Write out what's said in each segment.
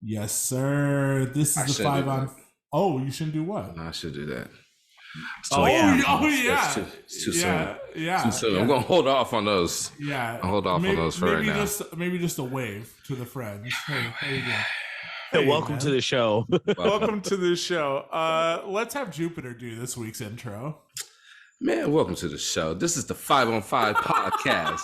Yes, sir. This I is the shouldn't five do on. that. Oh, you shouldn't do what? No, I should do that. Oh So yeah. Oh, that's yeah, too soon. yeah, Too yeah, soon. I'm yeah, gonna hold off on those. yeah. I'll hold off on Maybe, those for right now. maybe just a wave to the friends. Hey, how you doing? Hey, Welcome to man. the show. Welcome to the show. Let's have Jupiter do this week's intro. Man, welcome to the show. This is the 5 on 5 podcast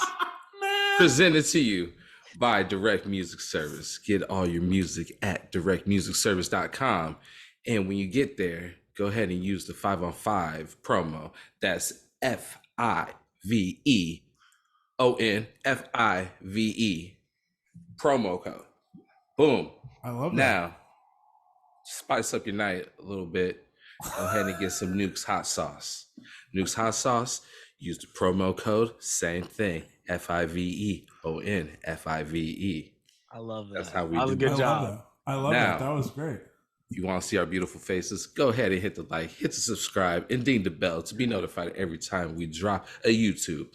Man. presented to you by Direct Music Service. Get all your music at directmusicservice.com. And when you get there, go ahead and use the 5 on 5 promo. That's FIVEONFIVE promo code. Boom. I love that. Now, spice up your night a little bit. Go ahead and get some Neek's hot sauce. Neek's hot sauce, use the promo code, same thing, FIVEONFIVE. I love that. That's how we that was do a good it. job. I love Now, that. That was great. If you want to see our beautiful faces, go ahead and hit the like, hit the subscribe, and ding the bell to be notified every time we drop a YouTube.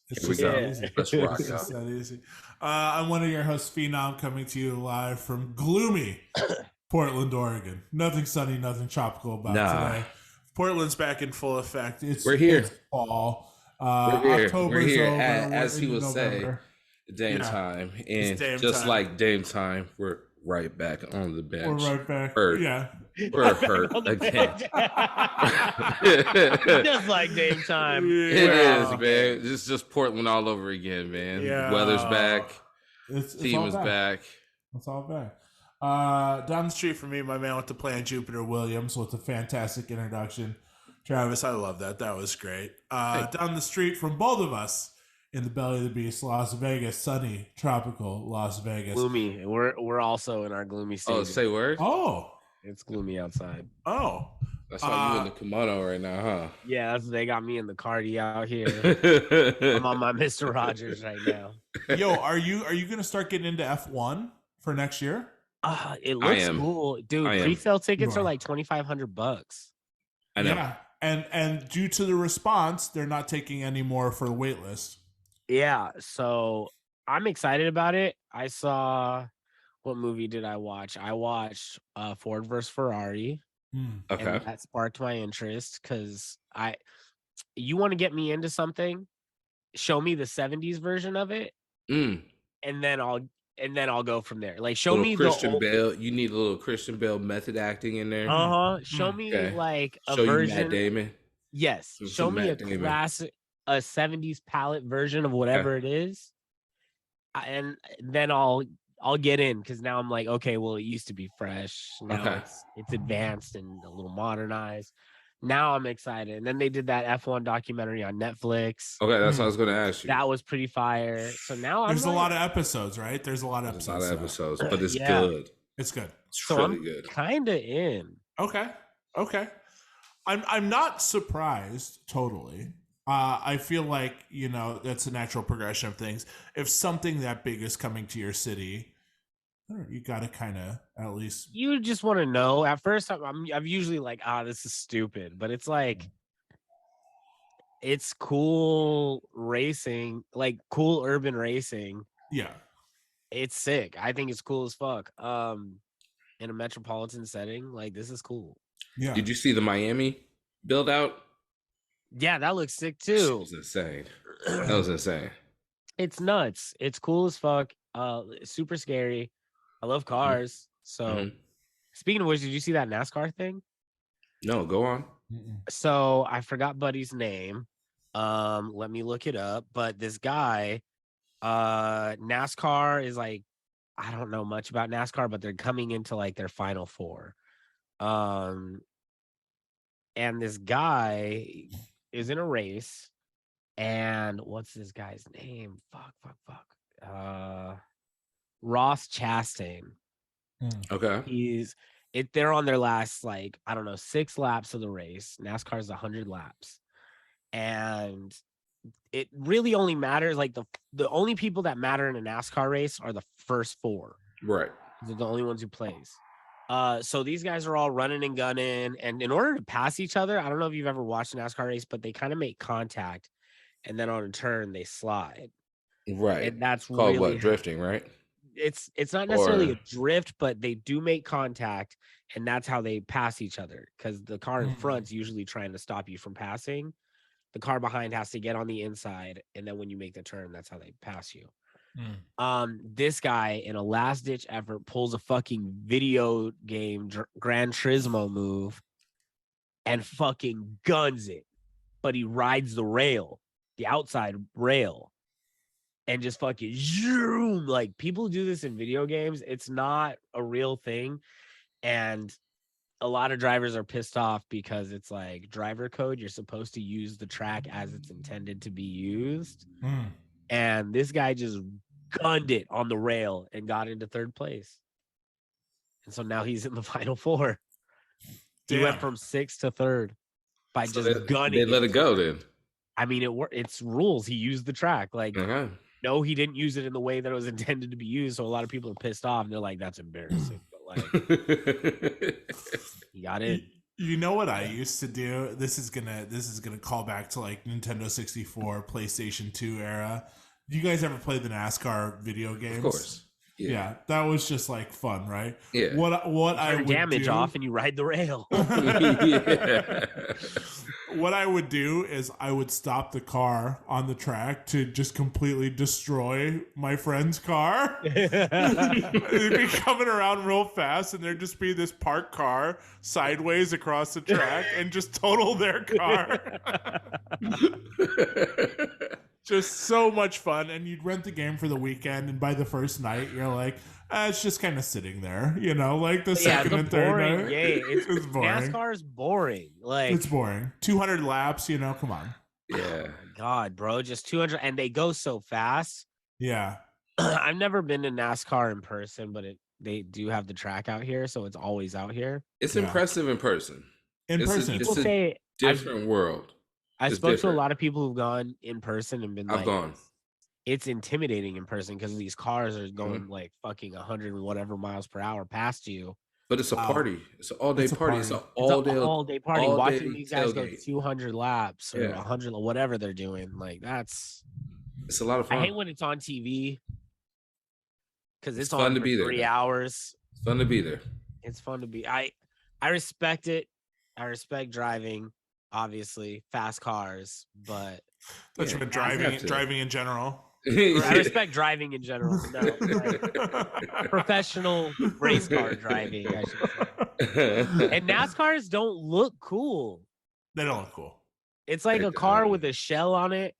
It's Here we just go. that easy. Let's rock, It's y'all. just that easy. I'm one of your hosts, Phenom, coming to you live from gloomy Portland, Oregon. Nothing sunny, nothing tropical about today. Portland's back in full effect. We're here. It's fall. We're here. October's We're here. over. As We're he into would say, November. Dame Yeah. time. It's And Dame just time. like Dame time, we're right back on the bench. We're right back. Hurt. Yeah. We're hurt again. Just like Dame time. It is, man. It's just Portland all over again, man. Yeah. The weather's back. It's Team all is back. back. It's all back. Down the street from me, my man went to play Jupiter Williams with a fantastic introduction. Travis, I love that. That was great. Down the street from both of us in the belly of the beast, Las Vegas, sunny, tropical Las Vegas. Gloomy. We're also in our gloomy season. Oh, say word? Oh, It's gloomy outside. oh. That's why you in the kimono right now, Yeah, they got me in the cardi out here. huh? I'm on my Mr. Rogers right now. Yo, are you gonna start getting into F1 for next year? It looks am. cool, dude. I am. Pre-sale tickets You are are. like $2,500. I know. Yeah. And due to the response, they're not taking any more for the wait list. Yeah, so I'm excited about it. I saw what movie did I watch? I watched Ford versus Ferrari, Okay. and that sparked my interest because you want to get me into something, show me the 70s version of it, Mm. and then I'll go from there. Like show Little me Christian the old, Bale. You need a little Christian Bale method acting in there. show me Okay. like a Show you version. Matt Damon. Yes, Some show me a Matt Damon. classic, a 70s palette version of whatever it is, and then I'll get in because now I'm like, okay, well, it used to be fresh. Now Okay. it's advanced and a little modernized. Now I'm excited. And then they did that F1 documentary on Netflix. Okay, that's what I was going to ask you. That was pretty fire. So now There's a I'm lot of episodes, right? There's a lot of There's a episodes. lot of episodes, but it's Yeah. good. It's good. It's so really I'm good. kind of in. Okay. I'm not surprised totally. I feel like, that's a natural progression of things. If something that big is coming to your city, you got to kind of at least. You just want to know. At first, I'm usually like, this is stupid, but it's like, it's cool racing, like cool urban racing. Yeah. It's sick. I think it's cool as fuck. In a metropolitan setting, like this is cool. Yeah. Did you see the Miami build out? Yeah, that looks sick That too. was insane. That was insane. It's nuts. It's cool as fuck. Super scary. I love cars. So Mhm. speaking of which, did you see that NASCAR thing? No, go on. So I forgot Buddy's name. Let me look it up. But this guy, NASCAR is like, I don't know much about NASCAR, but they're coming into like their final four. And this guy is in a race, and what's this guy's name? Fuck. Ross Chastain. Okay. They're on their last, like, I don't know, 6 laps of the race. NASCAR's 100 laps. And it really only matters, like the only people that matter in a NASCAR race are the first 4. Right. They're the only ones who plays. So these guys are all running and gunning, and in order to pass each other, I don't know if you've ever watched a NASCAR race, but they kind of make contact, and then on a turn they slide. Right. And that's Called really what? Drifting, right? it's not necessarily Or- a drift, but they do make contact, and that's how they pass each other. Because the car in front's usually trying to stop you from passing. The car behind has to get on the inside, and then when you make the turn, that's how they pass you. This guy, in a last ditch effort, pulls a fucking video game Gran Turismo move and fucking guns it. But he rides the rail, the outside rail, and just fucking zoom. Like, people do this in video games. It's not a real thing. And a lot of drivers are pissed off because it's like driver code. You're supposed to use the track as it's intended to be used. And this guy just gunned it on the rail and got into third place. And so now he's in the final four. He went from 6th to 3rd by just gunning. They let it go then. I mean, it's rules. He used the track. Like, no, he didn't use it in the way that it was intended to be used. So a lot of people are pissed off, and they're like, "That's embarrassing." But like, he got it. You know what I used to do? This is gonna call back to like Nintendo 64, PlayStation 2 era. You guys ever play the NASCAR video games? Of course. Yeah, that was just like fun, right? Yeah. What I would damage do, off and you ride the rail. Yeah. What I would do is I would stop the car on the track to just completely destroy my friend's car. They'd be coming around real fast, and there'd just be this parked car sideways across the track and just total their car. Just so much fun. And you'd rent the game for the weekend, and by the first night, you're like, it's just kind of sitting there, you know, like the second and third night. Yeah, it's boring. NASCAR is boring. Like, it's boring. 200 laps, you know, come on. Yeah. Oh my God, bro, just 200, and they go so fast. Yeah. I've never been to NASCAR in person, but they do have the track out here, so it's always out here. It's impressive in person. It's a different world. I spoke to a lot of people who've gone in person and been I've gone. It's intimidating in person because these cars are going like fucking 100 and whatever miles per hour past you. But it's a party. It's an all-day party. It's an all-day party. Watching these guys go tailgate. 200 laps or 100 or whatever they're doing. Like, it's a lot of fun. I hate when it's on TV because it's fun on to for be there. 3 hours. It's fun to be there. It's fun to be. I respect it. I respect driving. Obviously, fast cars, but that's been driving in general. I respect driving in general. No, like, professional race car driving, I should say. And NASCARs don't look cool. They don't look cool. It's like a car with a shell on it.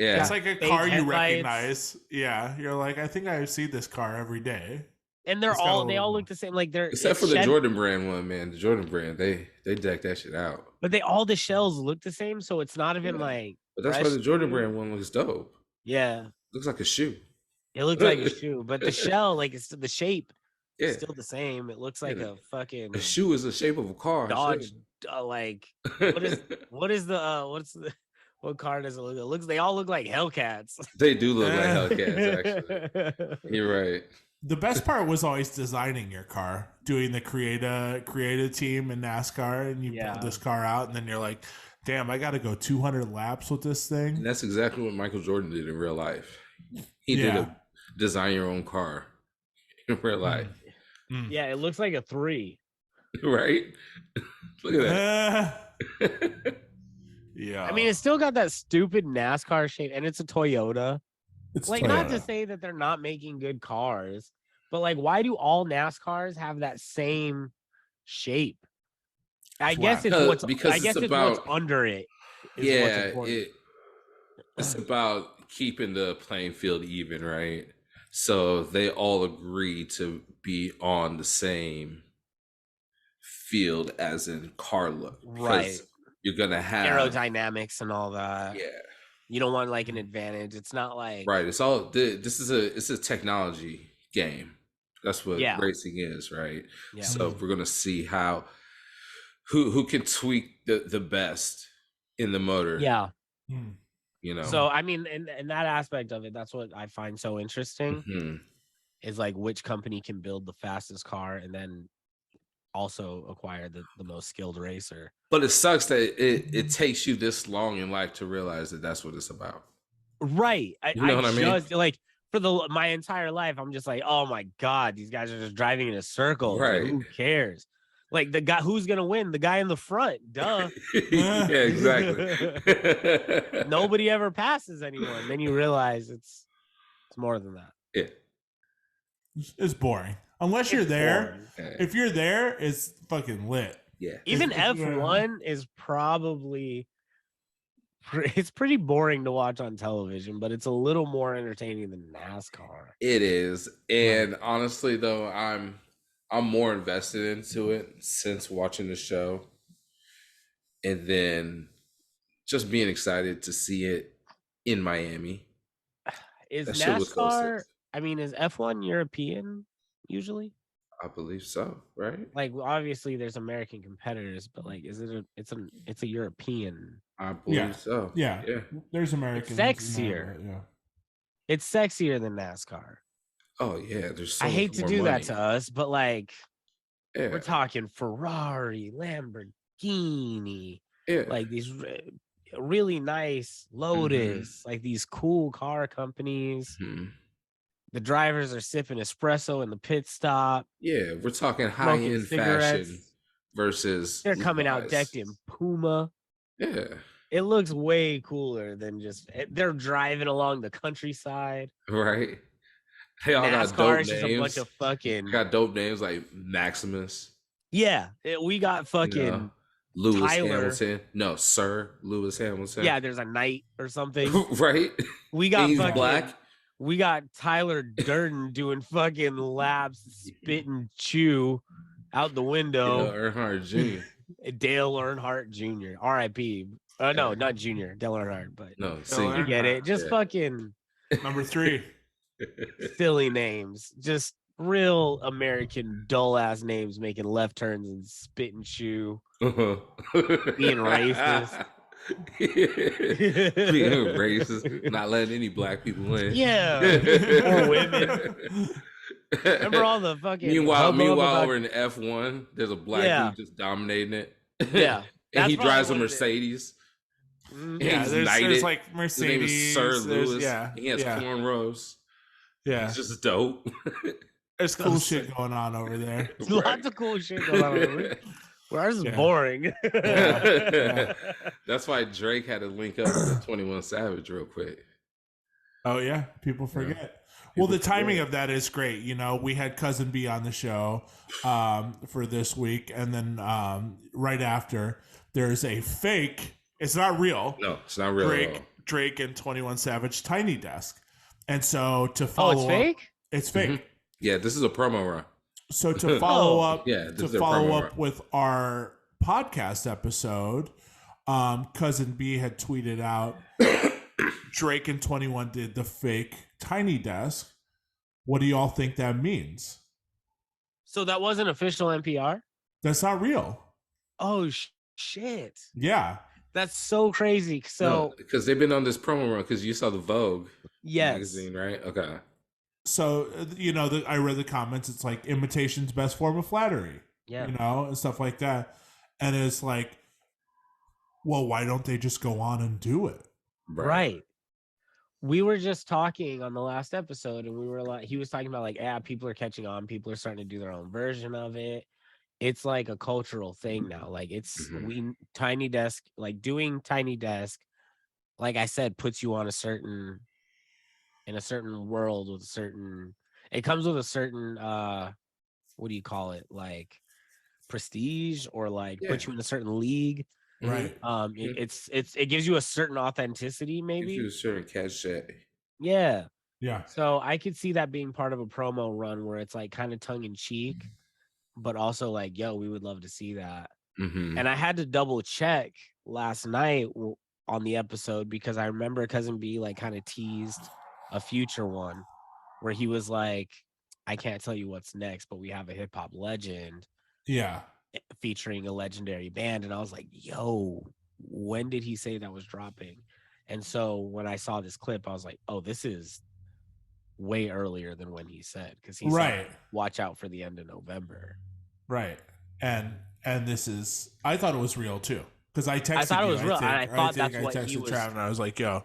Yeah, it's like a car you recognize. Yeah, you're like, I think I see this car every day. And they all look the same. Like, they're except for the Jordan brand one, man. The Jordan brand, they deck that shit out. But all the shells look the same, so it's not even like. But that's why the Jordan brand one looks dope. Yeah, looks like a shoe. It looks like a shoe, but the shell, like, it's the shape. Yeah, it's still the same. It looks like a fucking. A shoe is the shape of a car. Dodge, like what car does it look? It looks. They all look like Hellcats. They do look like Hellcats. Actually, you're right. The best part was always designing your car, doing the creative team in NASCAR, and you build this car out, and then you're like, damn, I got to go 200 laps with this thing. And that's exactly what Michael Jordan did in real life. He did a design your own car in real life. Yeah, it looks like a 3. Right? Look at that. Yeah. I mean, it's still got that stupid NASCAR shape, and it's a Toyota. It's like, Toyota. Not to say that they're not making good cars, but like, why do all NASCARs have that same shape? I guess it's what's under it. It's about keeping the playing field even, right? So they all agree to be on the same field as in car look, right? You're gonna have aerodynamics and all that. Yeah. You don't want like an advantage. It's not like it's all it's a technology game. That's what racing is, right? Yeah. So we're gonna see who can tweak the best in the motor. Yeah. You know. So I mean, in that aspect of it, that's what I find so interesting. Is like which company can build the fastest car and then also acquire the most skilled racer. But it sucks that it takes you this long in life to realize that that's what it's about. Right. You know what I mean? Like, for my entire life, I'm just like, oh my God, these guys are just driving in a circle. Right. Like, who cares? Like the guy who's gonna win? The guy in the front, duh. Yeah, exactly. Nobody ever passes anyone. And then you realize it's more than that. Yeah. It's boring. Unless you're there. Boring. If you're there, it's fucking lit. Yeah. Even F1 is probably it's pretty boring to watch on television, but it's a little more entertaining than NASCAR. It is. And honestly though, I'm more invested into it since watching the show. And then just being excited to see it in Miami. Is NASCAR, I mean, is F1 European usually? I believe so, right? Like obviously there's American competitors, but like it's a European. I believe so. Yeah. There's Americans. It's sexier. Yeah. It's sexier than NASCAR. Oh yeah, there's so I hate to do that to us, but like we're talking Ferrari, Lamborghini, yeah, like these really nice Lotus, like these cool car companies. The drivers are sipping espresso in the pit stop. Yeah, we're talking high-end fashion versus they're coming out decked in Puma. Yeah. It looks way cooler than just they're driving along the countryside. Right. They all NASCAR got dope is just names. a bunch of fucking got dope names like Maximus. Yeah, we got fucking Lewis Tyler. Hamilton. No, Sir Lewis Hamilton. Yeah, there's a knight or something. Right. We got fucking black. We got Tyler Durden doing fucking laps, spit and chew out the window. Dale Earnhardt Jr. Dale Earnhardt Jr. R.I.P. No, not Jr. Dale Earnhardt, but no, you get it. Just fucking number 3. Silly names. Just real American dull ass names, making left turns and spit and chew. Being racist. Being racist, not letting any black people in. Yeah, or women. Remember all the fucking. Meanwhile, over in F1, there's a black dude just dominating it. Yeah, and he drives a Mercedes. Yeah, there's like Mercedes. His name is Sir Lewis. Yeah, he has cornrows. Yeah, it's just dope. There's cool shit going on over there. Lots of cool shit going on over there. Ours is boring. That's why Drake had to link up with 21 Savage real quick. Oh yeah, people forget. Well, the timing of that is great. You know, we had Cousin B on the show for this week, and then right after, there's a fake. It's not real. No, it's not real. Drake and 21 Savage Tiny Desk, and so to follow it's fake. It's fake. Mm-hmm. Yeah, this is a promo run. So to follow up, run. With our podcast episode, Cousin B had tweeted out Drake and 21 did the fake Tiny Desk. What do y'all think that means? So that wasn't official NPR? That's not real. Oh shit! Yeah, that's so crazy. So because they've been on this promo run because you saw the Vogue magazine, right? Okay. So, you know, I read the comments. It's like imitation's best form of flattery. Yeah. You know, and stuff like that. And it's like, well, why don't they just go on and do it? Right. We were just talking on the last episode, and we were like, he was talking about like, people are catching on. People are starting to do their own version of it. It's like a cultural thing now. Like Tiny Desk, like doing Tiny Desk, like I said, puts you on in a certain world with it comes with a certain what do you call it, like prestige, or like puts you in a certain league, right? It gives you a certain authenticity, maybe gives you a certain cachet. Yeah. So I could see that being part of a promo run where it's like kind of tongue in cheek, but also like, yo, we would love to see that. And I had to double check last night on the episode because I remember Cousin B like kind of teased a future one where he was like, I can't tell you what's next, but we have a hip hop legend. Yeah. Featuring a legendary band. And I was like, yo, when did he say that was dropping? And so when I saw this clip, I was like, oh, this is way earlier than when he said, because he said, watch out for the end of November. Right. And this is, I thought it was real too. Because I thought it was real. And I thought that's what he was. Trav, and I was like, yo,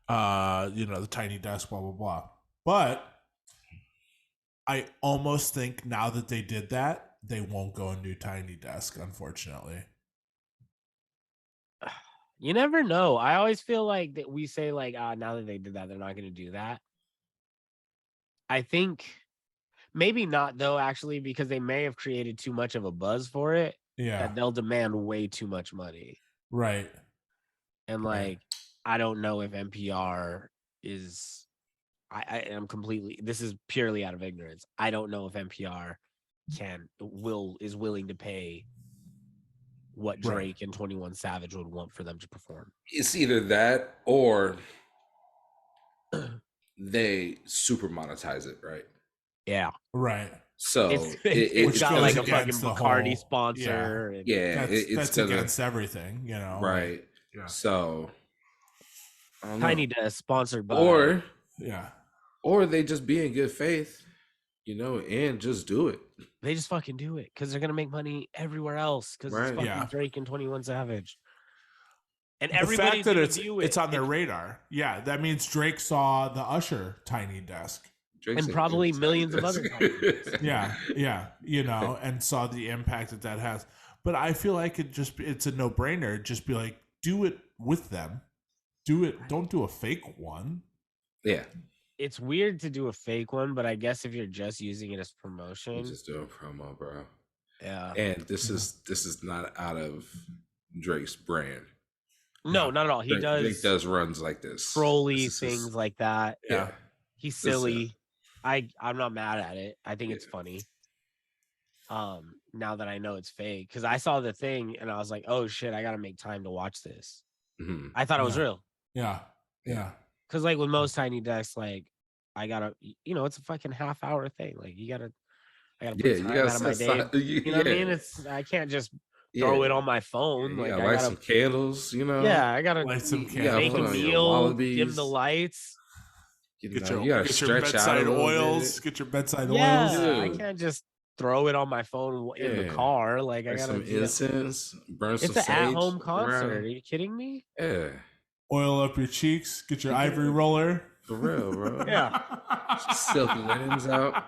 you know, the Tiny Desk, blah, blah, blah. But I almost think now that they did that, they won't go and do Tiny Desk, unfortunately. You never know. I always feel like that we say like, now that they did that, they're not going to do that. I think maybe not though, actually, because they may have created too much of a buzz for it. Yeah. That they'll demand way too much money. Right. And like, I don't know if NPR is. I am completely. This is purely out of ignorance. I don't know if NPR is willing to pay what Drake and 21 Savage would want for them to perform. It's either that or they super monetize it, right? Yeah. Right. So it's got like a fucking Bacardi whole, sponsor. Yeah. That's against everything, you know. Right. Like, yeah. So Tiny Desk sponsored by or they just be in good faith, you know, and just do it. They just fucking do it because they're gonna make money everywhere else because it's fucking Drake and 21 Savage. And the fact that it's on their radar, that means Drake saw the Usher Tiny Desk. And probably millions of other you know, and saw the impact that has. But I feel like it's a no-brainer. Just be like, do it with them. Do it. Don't do a fake one. Yeah. It's weird to do a fake one, but I guess if you're just using it as promotion. You're just doing promo, bro. Yeah. And this is not out of Drake's brand. No, not at all. Drake does runs like this. Trolly things like that. Yeah. He's silly. I'm not mad at it. I think it's funny. Now that I know it's fake. Because I saw the thing and I was like, oh shit, I gotta make time to watch this. Mm-hmm. I thought it was real. Yeah. Because like with most Tiny Desks, like I gotta, it's a fucking half-hour thing. Like I gotta put time out of my day. You know what I mean? I can't just throw it on my phone. Like I light some candles, you know. Yeah, I gotta light some candles. Make a meal, dim the lights. Get your bedside oils. Get your bedside oils. I can't just throw it on my phone in the car. Like I gotta some incense, burn some sage. It's an at-home concert. Are you kidding me? Yeah. Oil up your cheeks. Get your ivory roller. For real, bro. Yeah. Silky linens out.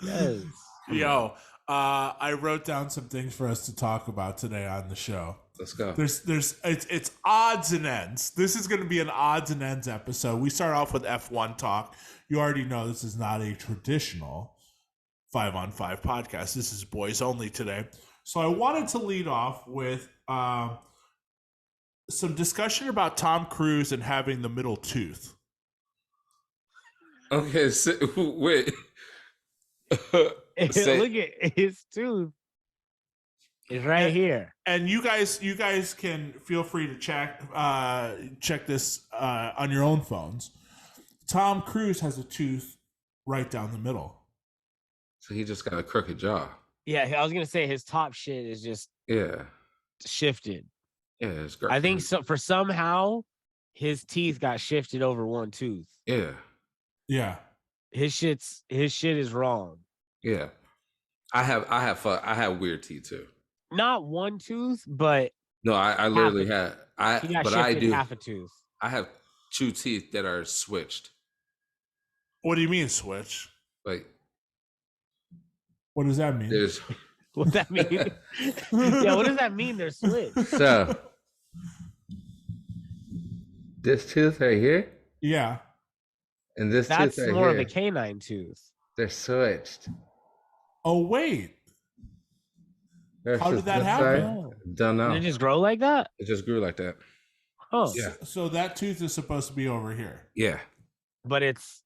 Yes. Yo, I wrote down some things for us to talk about today on the show. Let's go. It's odds and ends. This is going to be an odds and ends episode. We start off with F1 talk. You already know this is not a traditional 5-on-5 podcast. This is boys only today. So I wanted to lead off with some discussion about Tom Cruise and having the middle tooth. Okay, so, wait. Look at his tooth. It's right here. And you guys can feel free to check this on your own phones. Tom Cruise has a tooth right down the middle. So he just got a crooked jaw. Yeah, I was gonna say his top shit is just shifted. Yeah, it's great. I think so. For somehow, his teeth got shifted over one tooth. Yeah. His shit is wrong. Yeah, I have weird teeth too. Not one tooth, but no, I literally had half a tooth. I have two teeth that are switched. What do you mean switch? Like, what does that mean? What that mean? Yeah, what does that mean? They're switched. So this tooth right here. Yeah. And that's tooth right more here, of a canine tooth. They're switched. Oh wait. How did that happen? Don't know. Did it just grow like that? It just grew like that. Oh. Yeah. So that tooth is supposed to be over here. Yeah. But it's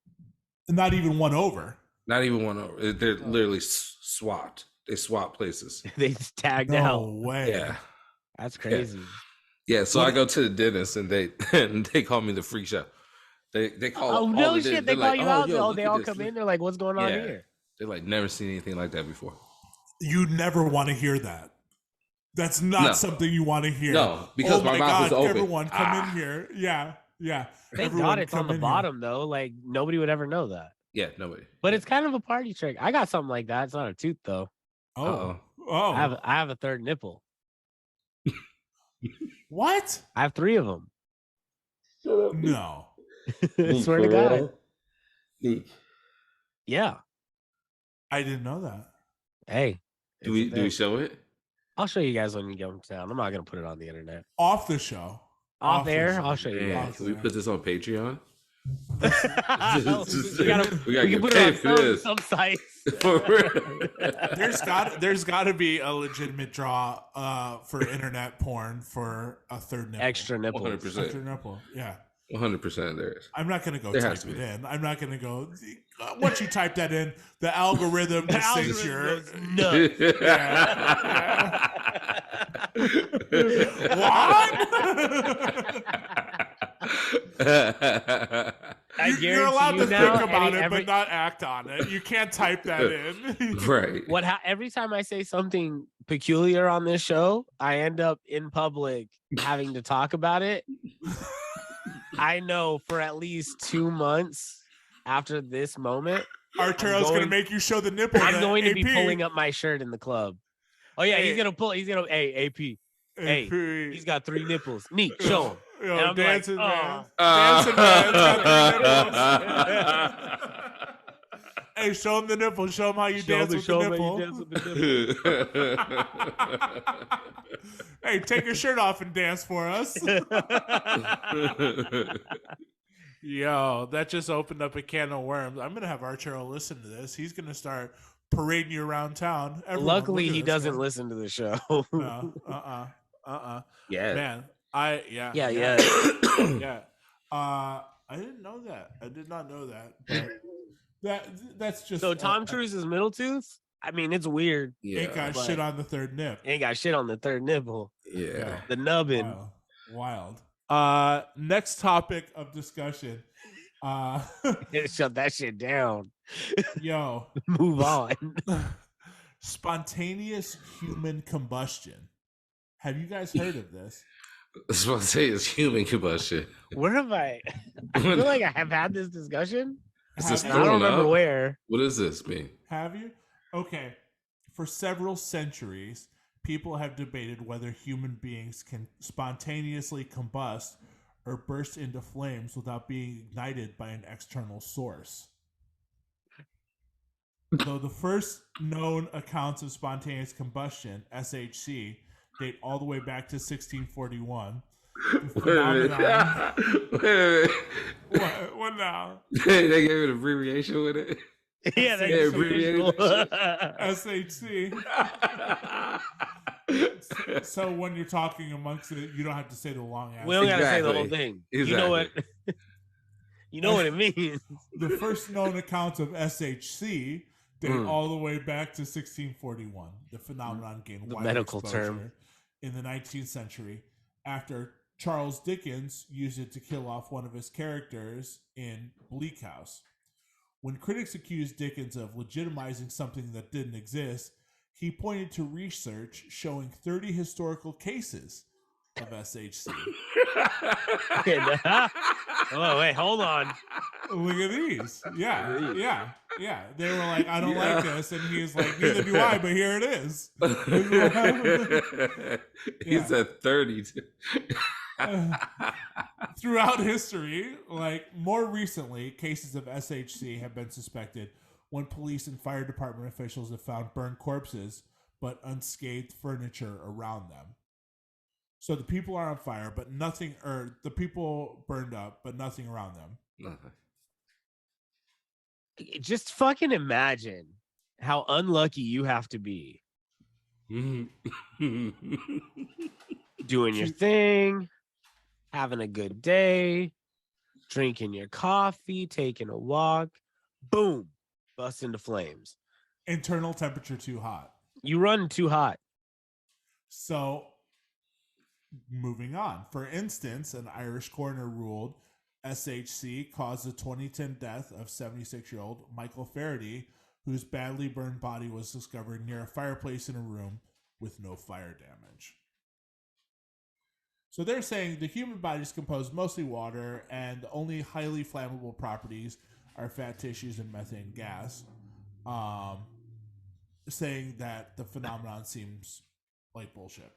not even one over. Not even one over. They're literally swapped. They swap places. They just tagged out. No way. Yeah. That's crazy. Yeah. So I go to the dentist and they call me the freak show. They call. Oh no shit! They call you out. They all this. come in. They're like, "What's going on here?" They're like, "Never seen anything like that before." You never want to hear that. That's not something you want to hear. No, because my mouth is open. Everyone come in here. Yeah. Thank God it's on the bottom though. Like nobody would ever know that. Yeah, nobody. But it's kind of a party trick. I got something like that. It's not a tooth though. Oh. I have a third nipple. What? I have 3 of them. No. I swear to God. Neek. Yeah. I didn't know that. Hey. Do we show it? I'll show you guys when you come to town. I'm not gonna put it on the internet. Off the show. Off air, I'll show you Man, guys. can we put this on Patreon? We can put it on some sites. There's got to be a legitimate draw for internet porn for a third nipple. Extra nipple. 100%. Extra nipple. Yeah. 100% there is. I'm not going to go type it in. I'm not going to go. Once you type that in, the algorithm just thinks you're nuts. What? You're allowed to think about it, but not act on it. You can't type that in. Right. Every time I say something peculiar on this show, I end up in public having to talk about it. I know for at least 2 months after this moment, Arturo's going to make you show the nipple. I'm going to be pulling up my shirt in the club. Oh yeah, he's AP. Hey, he's got 3 nipples. Neek, show him. Yo, and I'm dancing, like, man. Dancing, man. Hey, show him the nipple. Show him how you dance with the nipple. Hey, take your shirt off and dance for us. Yo, that just opened up a can of worms. I'm going to have Arturo listen to this. He's going to start parading you around town. Luckily, he doesn't listen to the show. No, Yeah. Man, yeah. I didn't know that. I did not know that. But that's just so. Tom Cruise's middle tooth. I mean, it's weird. Yeah, ain't got shit on the third nip. Ain't got shit on the third nipple. Yeah, the nubbin. Wild. Next topic of discussion. Shut that shit down. Yo, move on. Spontaneous human combustion. Have you guys heard of this? Spontaneous human combustion. Where have I feel like I have had this discussion. Is this I don't remember where. What does this mean? Have you? Okay. For several centuries, people have debated whether human beings can spontaneously combust or burst into flames without being ignited by an external source. Though the first known accounts of spontaneous combustion, SHC, date all the way back to 1641. Wait a minute. What now? They gave it an abbreviation with it. Yeah, they abbreviated SHC. So when you're talking amongst it, you don't have to say the long answer. We don't gotta say the whole thing. Exactly. You know what? You know what it means. The first known accounts of SHC date all the way back to 1641. The phenomenon gained wide medical exposure term in the 19th century after Charles Dickens used it to kill off one of his characters in Bleak House. When critics accused Dickens of legitimizing something that didn't exist, he pointed to research showing 30 historical cases of SHC. Okay, oh, wait, hold on. Look at these. Yeah. They were like, I don't like this. And he was like, neither do I, but here it is. He said 30. Throughout history, like more recently, cases of SHC have been suspected when police and fire department officials have found burned corpses but unscathed furniture around them. So the people are on fire, but nothing, or the people burned up, but nothing around them. Nothing. Just fucking imagine how unlucky you have to be. Doing your thing, having a good day, drinking your coffee, taking a walk, boom, bust into flames. Internal temperature too hot. You run too hot. So, moving on. For instance, an Irish coroner ruled SHC caused the 2010 death of 76-year-old Michael Faraday, whose badly burned body was discovered near a fireplace in a room with no fire damage. So they're saying the human body is composed mostly water, and the only highly flammable properties are fat tissues and methane gas. Saying that the phenomenon seems like bullshit.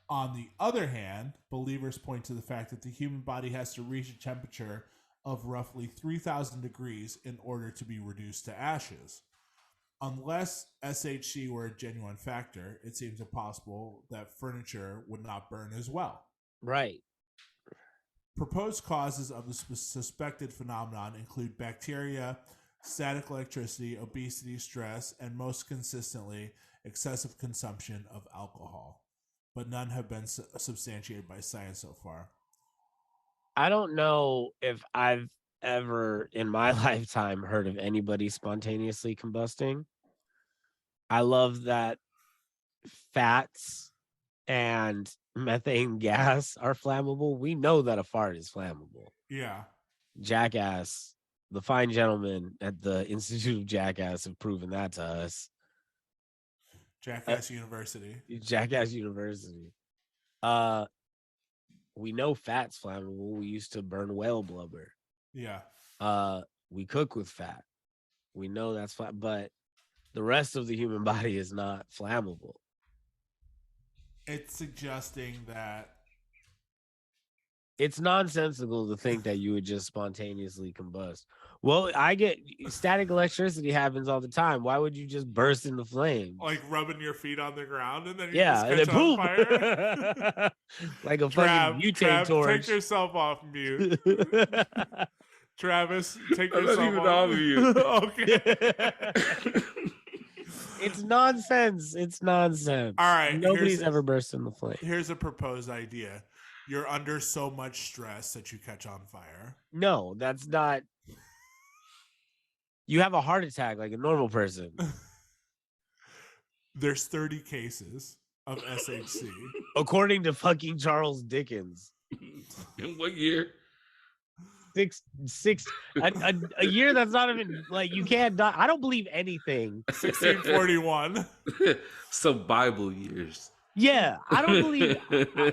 On the other hand, believers point to the fact that the human body has to reach a temperature of roughly 3,000 degrees in order to be reduced to ashes. Unless SHC were a genuine factor, it seems impossible that furniture would not burn as well. Right. Proposed causes of the suspected phenomenon include bacteria, static electricity, obesity, stress, and most consistently, excessive consumption of alcohol. But none have been substantiated by science so far. I don't know if I've ever in my lifetime heard of anybody spontaneously combusting. I love that fats and methane gas are flammable. We know that a fart is flammable. Yeah. Jackass, the fine gentlemen at the Institute of Jackass have proven that to us. Jackass University. Jackass University. We know fat's flammable. We used to burn whale blubber. Yeah. We cook with fat. We know that's flat, but the rest of the human body is not flammable. It's suggesting that it's nonsensical to think that you would just spontaneously combust. Well, I get static electricity happens all the time. Why would you just burst into flames? Like rubbing your feet on the ground and then you just catch and then on fire? Like a fucking butane torch. Take yourself off mute. Travis, take I'm yourself off mute. Okay. It's nonsense. It's nonsense. All right. Nobody's ever burst in the flame. Here's a proposed idea. You're under so much stress that you catch on fire. No, that's not. You have a heart attack like a normal person. There's 30 cases of SHC. According to fucking Charles Dickens. In what year? A year that's not even like you can't die. I don't believe anything. 1641. Some Bible years. Yeah, I don't believe.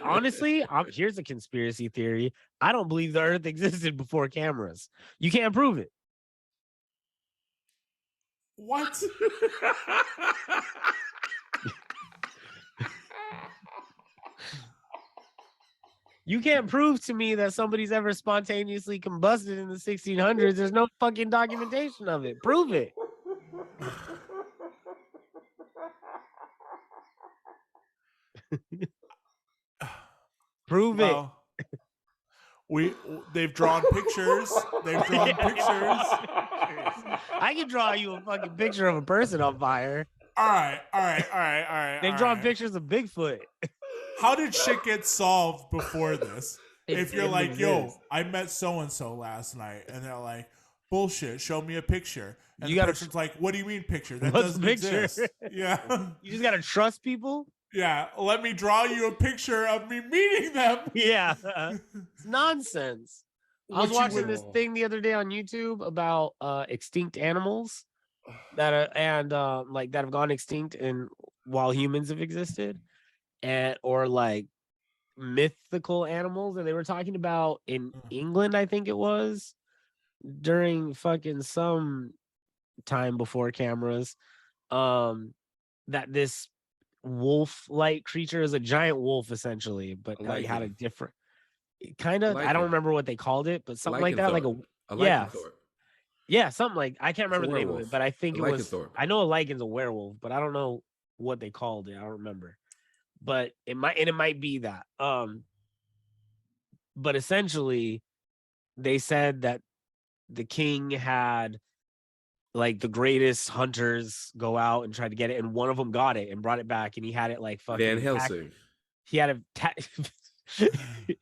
Honestly, here's a conspiracy theory. I don't believe the Earth existed before cameras. You can't prove it. What? You can't prove to me that somebody's ever spontaneously combusted in the 1600s. There's no fucking documentation of it. Prove it. Prove it. They've drawn pictures. They've drawn pictures. I can draw you a fucking picture of a person on fire. All right. They've drawn pictures of Bigfoot. How did shit get solved before this? If you're like, yo, I met so-and-so last night, and they're like, bullshit, show me a picture. And the person's like, what do you mean picture? That doesn't exist. Yeah. You just got to trust people? Yeah. Let me draw you a picture of me meeting them. Yeah. It's nonsense. I was watching this thing the other day on YouTube about extinct animals that have gone extinct while humans have existed, or like mythical animals, and they were talking about in England, I think it was during fucking some time before cameras, that this wolf-like creature is a giant wolf essentially, but he had a different kind of. I don't remember what they called it, but something like that, like yeah, something like I can't remember the name of it, but I think it was. I know a lycan's a werewolf, but I don't know what they called it. I don't remember. But it might be that. But essentially, they said that the king had like the greatest hunters go out and try to get it, and one of them got it and brought it back, and he had it like fucking Van Helsing. He had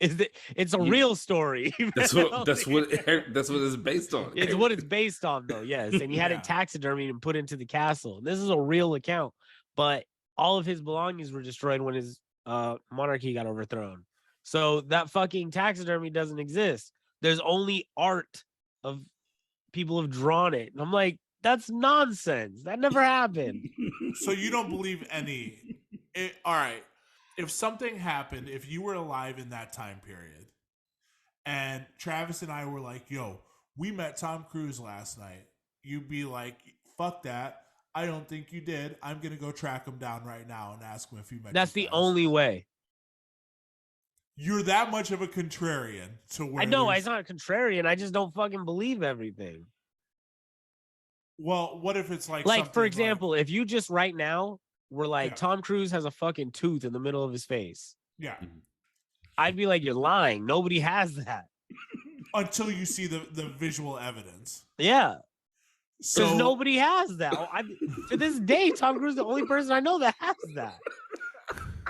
it's a real story. That's what it's based on. It's what it's based on, though. Yes, and he had it taxidermied and put into the castle. This is a real account, but all of his belongings were destroyed when his monarchy got overthrown. So that fucking taxidermy doesn't exist. There's only art of people have drawn it, and I'm like, that's nonsense. That never happened. So you don't believe any? All right. If something happened, if you were alive in that time period, and Travis and I were like, yo, we met Tom Cruise last night, you'd be like, fuck that. I don't think you did. I'm going to go track him down right now and ask him if you met. That's the only way. You're that much of a contrarian to where I know I'm not a contrarian. I just don't fucking believe everything. Well, what if it's like for example, if you just right now were like Tom Cruise has a fucking tooth in the middle of his face. Yeah. I'd be like, you're lying. Nobody has that. Until you see the visual evidence. Yeah. Because So nobody has that. To this day, Tom Cruise is the only person I know that has that.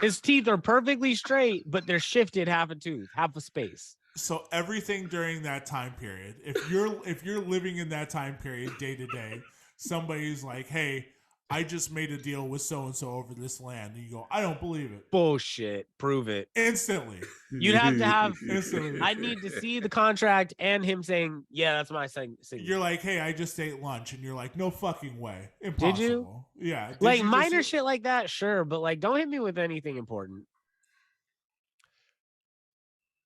His teeth are perfectly straight, but they're shifted half a tooth, half a space. So everything during that time period, if you're living in that time period day to day, somebody's like, hey, I just made a deal with so-and-so over this land. And you go, I don't believe it. Bullshit. Prove it. Instantly. You'd have to have, instantly. I need to see the contract and him saying, yeah, that's my signature. You're like, hey, I just ate lunch. And you're like, no fucking way. Impossible. Did you? Yeah. Did like you minor shit like that, sure. But like, don't hit me with anything important.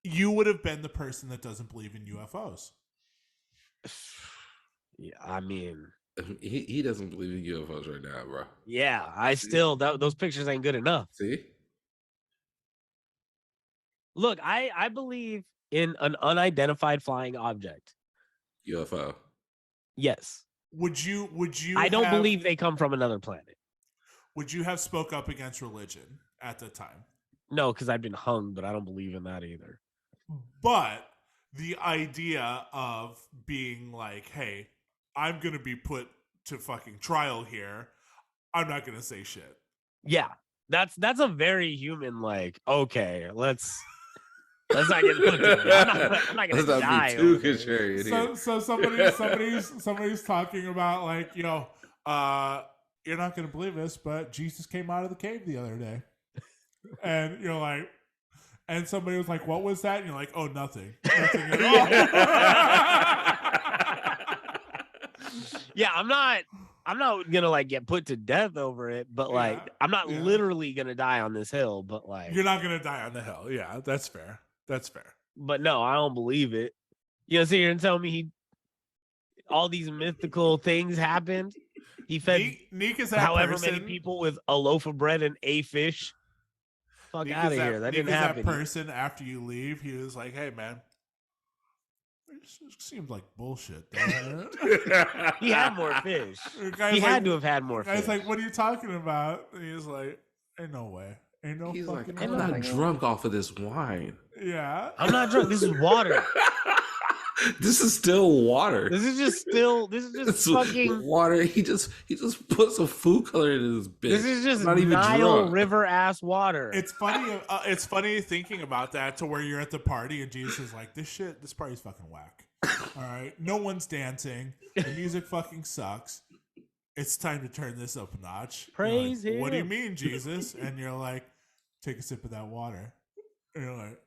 You would have been the person that doesn't believe in UFOs. Yeah, I mean... He doesn't believe in UFOs right now, bro. Yeah, I still those pictures ain't good enough. See, look, I believe in an unidentified flying object. UFO. Yes. Would you? I don't believe they come from another planet. Would you have spoke up against religion at the time? No, because I've been hung, but I don't believe in that either. But the idea of being like, hey, I'm going to be put to fucking trial here. I'm not going to say shit. Yeah. That's a very human, like, okay, let's not get put to I'm not going to die. Too contrarian. So somebody's talking about like, you're not going to believe this, but Jesus came out of the cave the other day. And you're like, and somebody was like, what was that? And you're like, oh, nothing. Nothing at all. Yeah, I'm not gonna like get put to death over it, but like I'm not literally gonna die on this hill, but like you're not gonna die on the hill. Yeah, that's fair. That's fair. But no, I don't believe it. You know, so you're gonna tell me all these mythical things happened. He fed Neek is that however person. many people with a loaf of bread and a fish. Fuck out of here. That didn't happen. That person after you leave, he was like, hey man, it seems like bullshit. He had more fish. He had to have had more fish. I was like, what are you talking about? And he was like, ain't no way. Ain't no fucking way. I'm not drunk off of this wine. Yeah. I'm not drunk. This is water. This is still water. This is just fucking water. He just put some food color in his bitch. This is just not even Nile drunk. River ass water. It's funny. It's funny thinking about that to where you're at the party and Jesus is like, this party's fucking whack. All right, no one's dancing. The music fucking sucks. It's time to turn this up a notch. Praise like, him. What do you mean, Jesus? And you're like, take a sip of that water. And you're like,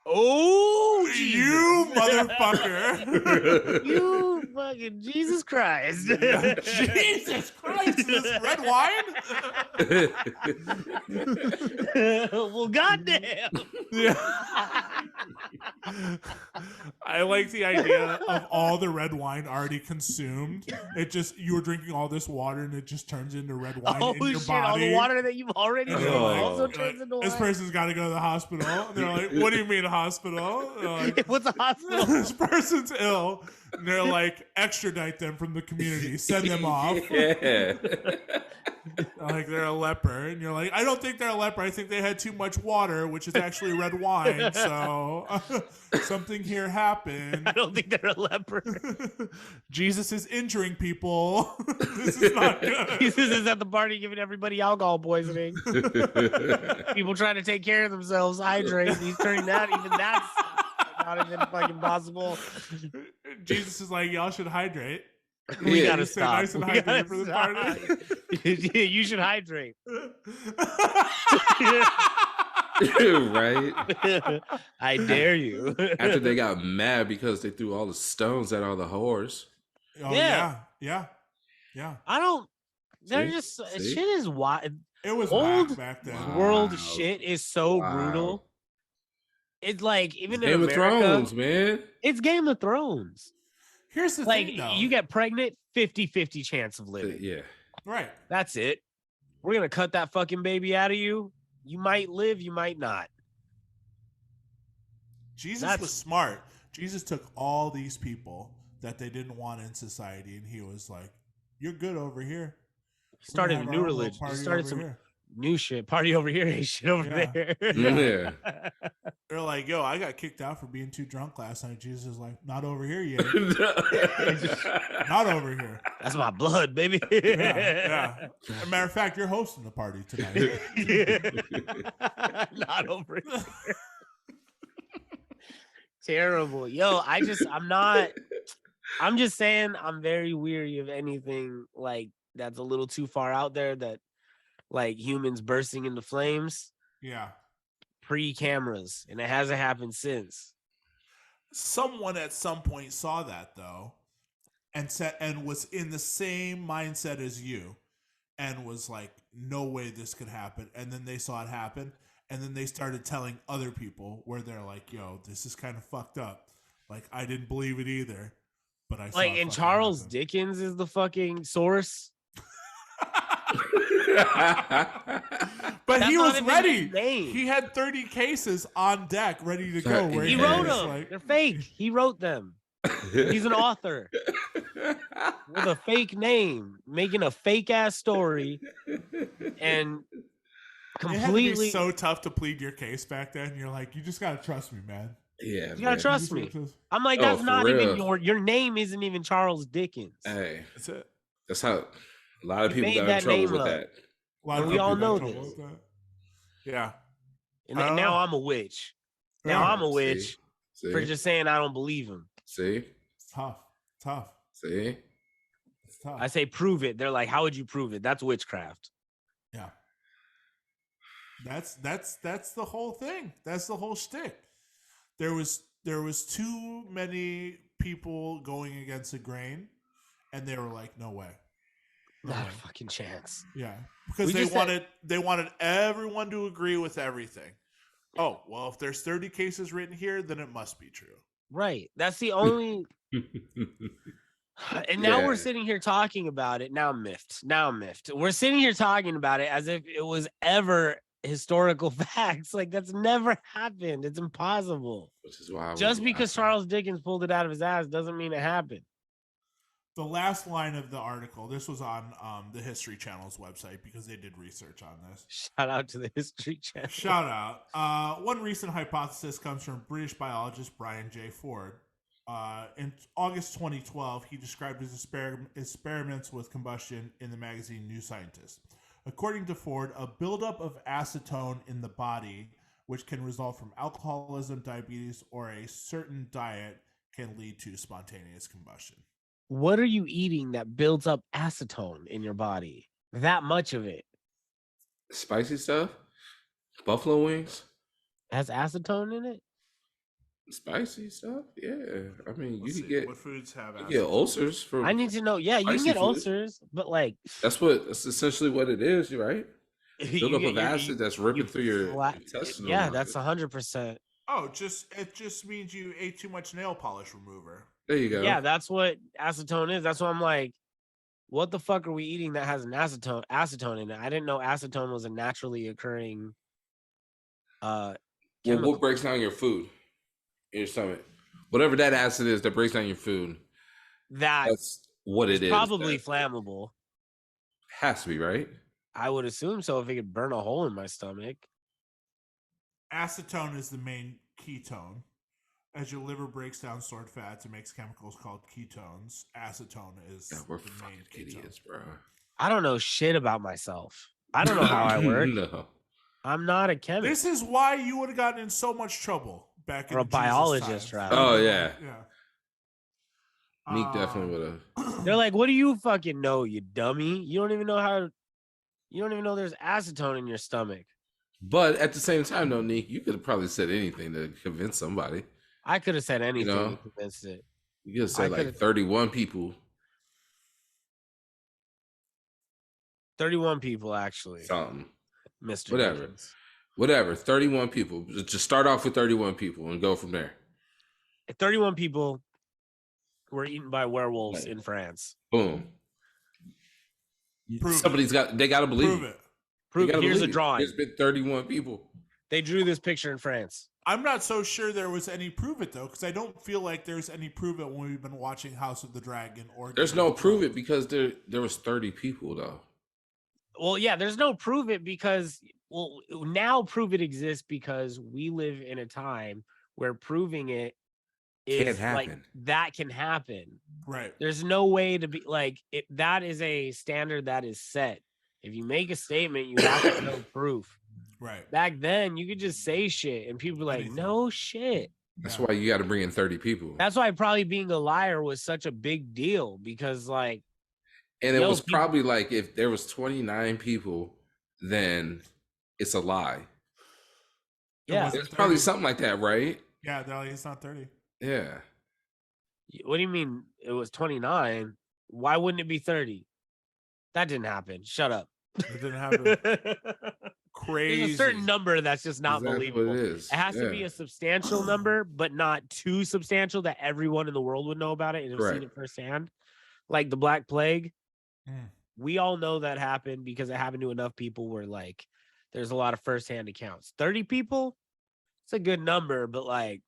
oh, you motherfucker. You fucking Jesus Christ. Jesus Christ, is this red wine? Well, goddamn. Yeah. I like the idea of all the red wine already consumed. You were drinking all this water and it just turns into red wine in your body. All the water that you've already drank also turns into wine. This person's got to go to the hospital. And they're like, what do you mean hospital? Like, what's a hospital? This person's ill. And they're like, extradite them from the community. Send them off. Yeah. Like they're a leper. And you're like, I don't think they're a leper. I think they had too much water, which is actually red wine. So something here happened. I don't think they're a leper. Jesus is injuring people. This is not good. Jesus is at the party giving everybody alcohol poisoning. People trying to take care of themselves, hydrate. He's turning that, even that's not even fucking possible. Jesus is like, y'all should hydrate. We gotta stop. Nice and hydrated for the party. You should hydrate. Right? I dare you. After they got mad because they threw all the stones at all the whores. Oh, yeah. I don't. They're just shit is wild. It was old back then. World shit is so brutal. It's like even Game in of America, Thrones, man. It's Game of Thrones. Here's the thing, though. You get pregnant, 50-50 chance of living. Yeah. Right. That's it. We're gonna cut that fucking baby out of you. You might live, you might not. Jesus was smart. Jesus took all these people that they didn't want in society, and he was like, "You're good over here." Started a new religion. He started some new shit. Party over here, ain't shit over there. Yeah. They're like, "Yo, I got kicked out for being too drunk last night." Jesus is like, "Not over here yet. Not over here. That's my blood, baby." Yeah. As a matter of fact, you're hosting the party tonight. Not over here. Terrible. Yo, I'm just saying I'm very weary of anything like that's a little too far out there, that like humans bursting into flames. Yeah. Pre-cameras, and it hasn't happened since. Someone at some point saw that though, and was in the same mindset as you, and was like, "No way this could happen." And then they saw it happen, and then they started telling other people, where they're like, "Yo, this is kind of fucked up. Like, I didn't believe it either, but I saw like." it And Charles happen. Dickens is the fucking source. But That's he was ready. He had 30 cases on deck, ready to go. Where he wrote them. Like, they're fake. He wrote them. He's an author with a fake name, making a fake ass story, and completely. It had to be so tough to plead your case back then. You're like, you just gotta trust me, man. Yeah, you gotta trust me. I'm like, that's not even your name. Isn't even Charles Dickens. Hey, that's it. That's how a lot of people got in trouble with that. We all know this. Yeah. And now I'm a witch. Now I'm a witch for just saying I don't believe him. See? It's tough. See? It's tough. I say prove it. They're like, how would you prove it? That's witchcraft. Yeah. That's the whole thing. That's the whole shtick. There was too many people going against the grain, and they were like, no way. Not a fucking chance. Yeah, because they wanted everyone to agree with everything. Oh, well, if there's 30 cases written here, then it must be true. Right. That's the only. And now we're sitting here talking about it. Now I'm miffed. We're sitting here talking about it as if it was ever historical facts. Like, that's never happened. It's impossible. Which is why just because Charles Dickens pulled it out of his ass doesn't mean it happened. The last line of the article, this was on the History Channel's website because they did research on this. Shout out to the History Channel. Shout out. One recent hypothesis comes from British biologist Brian J. Ford. In August 2012, he described his experiments with combustion in the magazine New Scientist. According to Ford, a buildup of acetone in the body, which can result from alcoholism, diabetes, or a certain diet, can lead to spontaneous combustion. What are you eating that builds up acetone in your body? That much of it? Spicy stuff? Buffalo wings? Has acetone in it? Spicy stuff? Yeah. I mean, you can get what foods have acetone? You get ulcers from. I need to know. Yeah, you can get ulcers, but like that's essentially what it is, right? Build up of acid that's ripping through your intestines. Yeah, that's 100%. Oh, it just means you ate too much nail polish remover. There you go. Yeah, that's what acetone is. That's why I'm like, what the fuck are we eating that has an acetone in it? I didn't know acetone was a naturally occurring well, what breaks down your food in your stomach? Whatever that acid is that breaks down your food. That's what it is. Probably flammable. Has to be, right? I would assume so if it could burn a hole in my stomach. Acetone is the main ketone. As your liver breaks down stored fats, it makes chemicals called ketones. Acetone is we're the fucking idiots, bro. I don't know shit about myself. I don't know how I work. No. I'm not a chemist. This is why you would have gotten in so much trouble back in a biologist, right? Oh, yeah. Yeah. Neek definitely would have. They're like, what do you fucking know, you dummy? You don't even know there's acetone in your stomach. But at the same time, though, Neek, you could have probably said anything to convince somebody. I could have said anything to convince it. You could have said like 31 people. 31 people, actually. Something. Mr. Whatever. Dickens. Whatever. 31 people. Just start off with 31 people and go from there. 31 people were eaten by werewolves in France. Boom. They got to believe it. Here's a drawing. There's been 31 people. They drew this picture in France. I'm not so sure there was any prove it though, because I don't feel like there's any prove it when we've been watching House of the Dragon or. There's no prove it because there was 30 people though. Well, yeah, there's no prove it because now prove it exists because we live in a time where proving it is like that can happen. Right. There's no way to be like that is a standard that is set. If you make a statement, you have to know proof. Right. Back then, you could just say shit and people were like, no shit. That's why you got to bring in 30 people. That's why probably being a liar was such a big deal because like. And it was probably like if there was 29 people, then it's a lie. Yeah. It's probably something like that, right? Yeah, they're like, it's not 30. Yeah. What do you mean it was 29? Why wouldn't it be 30? That didn't happen. Shut up. It didn't happen. Crazy. There's a certain number that's just not believable. It has to be a substantial number, but not too substantial that everyone in the world would know about it and have seen it firsthand. Like the Black Plague. We all know that happened because it happened to enough people where like there's a lot of firsthand accounts. 30 people, it's a good number, but like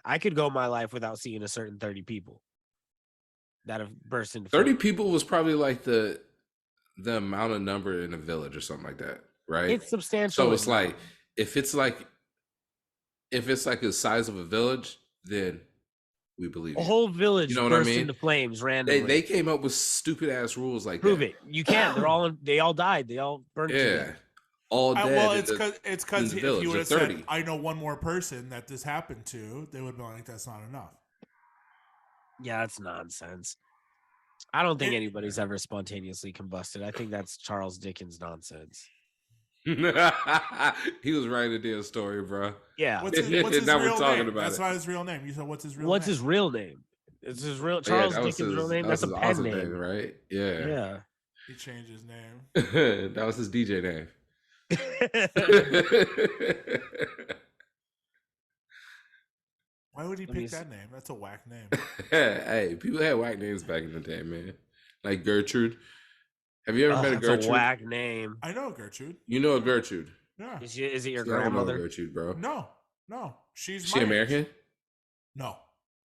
I could go my life without seeing a certain 30 people that have burst into 30 people was probably like the amount of number in a village or something like that, right? It's substantial. So it's like if it's like the size of a village, then we believe a whole village, you know what I mean? Into flames randomly. They came up with stupid ass rules like prove that. it. You can't. They all died. They all burned. Yeah, all dead. Well, it's because if you would have 30. said, "I know one more person that this happened to," they would have been like, "That's not enough." Yeah, that's nonsense. I don't think anybody's ever spontaneously combusted. I think that's Charles Dickens nonsense. He was writing a damn story, bro. Yeah. What's his real name? About that's not his real name. You said, "What's his real name?" What's his real name? It's his real Charles Dickens' real name. That's a pen name, right? Yeah. Yeah. He changed his name. That was his DJ name. Why would he pick that name? That's a whack name. Hey, people had whack names back in the day, man. Like Gertrude. Have you ever met a Gertrude? That's a whack name. I know a Gertrude. You know a Gertrude? Yeah. Is it your grandmother? I don't know a Gertrude, bro. No. She's American? No.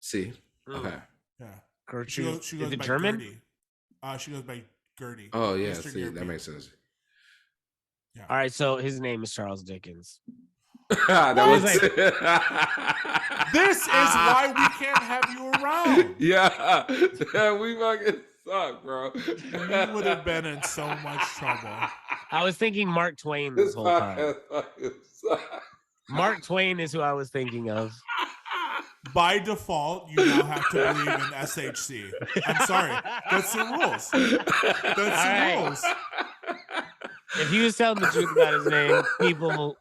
See? Okay. Yeah. Gertrude. She goes is it by German? Gertie. She goes by Gertie. Oh yeah, see, that makes sense. Yeah. All right, so his name is Charles Dickens. This is why we can't have you around. Yeah, we fucking suck, bro. You would have been in so much trouble. I was thinking Mark Twain this whole time. Mark Twain is who I was thinking of. By default, you now have to believe in SHC. I'm sorry. That's the rules. That's the rules. If he was telling the truth about his name, people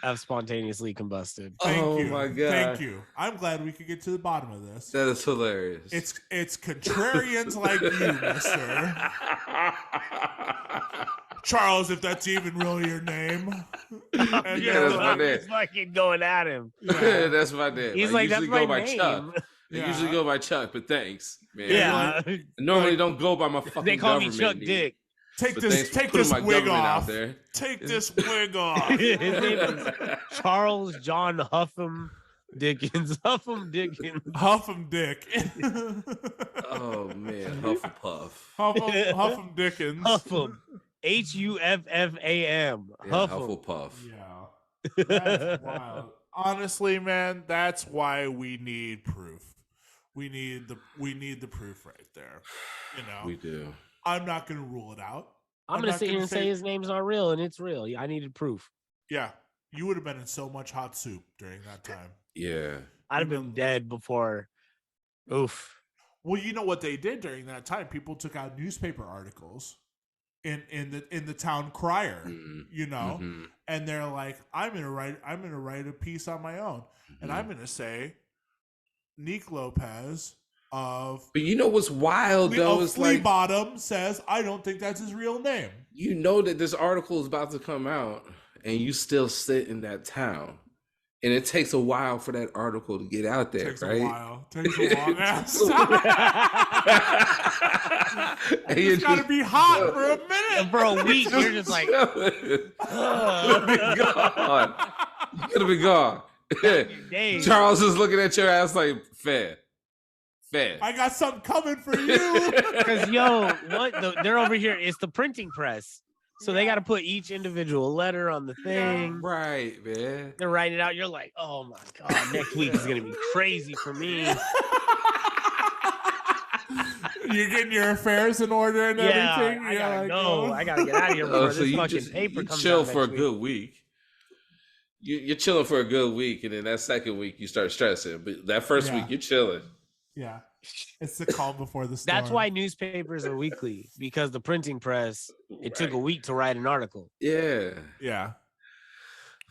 have spontaneously combusted. Thank you. My God. Thank you. I'm glad we could get to the bottom of this. That is hilarious. It's contrarians like you, mister. Charles, if that's even really your name. And that's my name. He's fucking going at him. Yeah. That's my name. He's like, that's my name. Chuck. I usually go by Chuck, but thanks, man. Yeah. I normally don't go by my fucking They call me government Chuck Dick. Take this wig off. Take this wig off. His name is Charles John Huffam Dickens. Huffam Dickens. Huffam Dick. Oh man, Hufflepuff. Huffam Dickens. Huffam. Huffam. Yeah, Hufflepuff. Yeah. That's wild. Honestly, man, that's why we need proof. We need the proof right there. You know. We do. I'm not going to rule it out. I'm going to sit here and say his name's not real, and it's real. I needed proof. Yeah. You would have been in so much hot soup during that time. Yeah. I'd have been dead before. Oof. Well, you know what they did during that time? People took out newspaper articles in the town crier, you know, and they're like, I'm gonna write a piece on my own, and I'm gonna say Neek Lopez of. But you know what's wild though? It's Flea like Bottom says, I don't think that's his real name. You know that this article is about to come out, and you still sit in that town. And it takes a while for that article to get out there, takes right? A while. Takes a long ass time. It's got to be hot for a minute. And for a week, you're just like, oh my God. You could have been gone. Charles is looking at your ass like, fair. I got something coming for you. Because they're over here. It's the printing press, so they got to put each individual letter on the thing. Yeah. Right, man. They're writing it out. You're like, oh my god, next week is gonna be crazy for me. You're getting your affairs in order and everything. I gotta go. I gotta get out of here before this fucking paper comes out. Chill for a good week. You're chilling for a good week, and then that second week you start stressing. But that first week you're chilling. Yeah, it's the calm before the storm. That's why newspapers are weekly, because the printing press took a week to write an article. Yeah.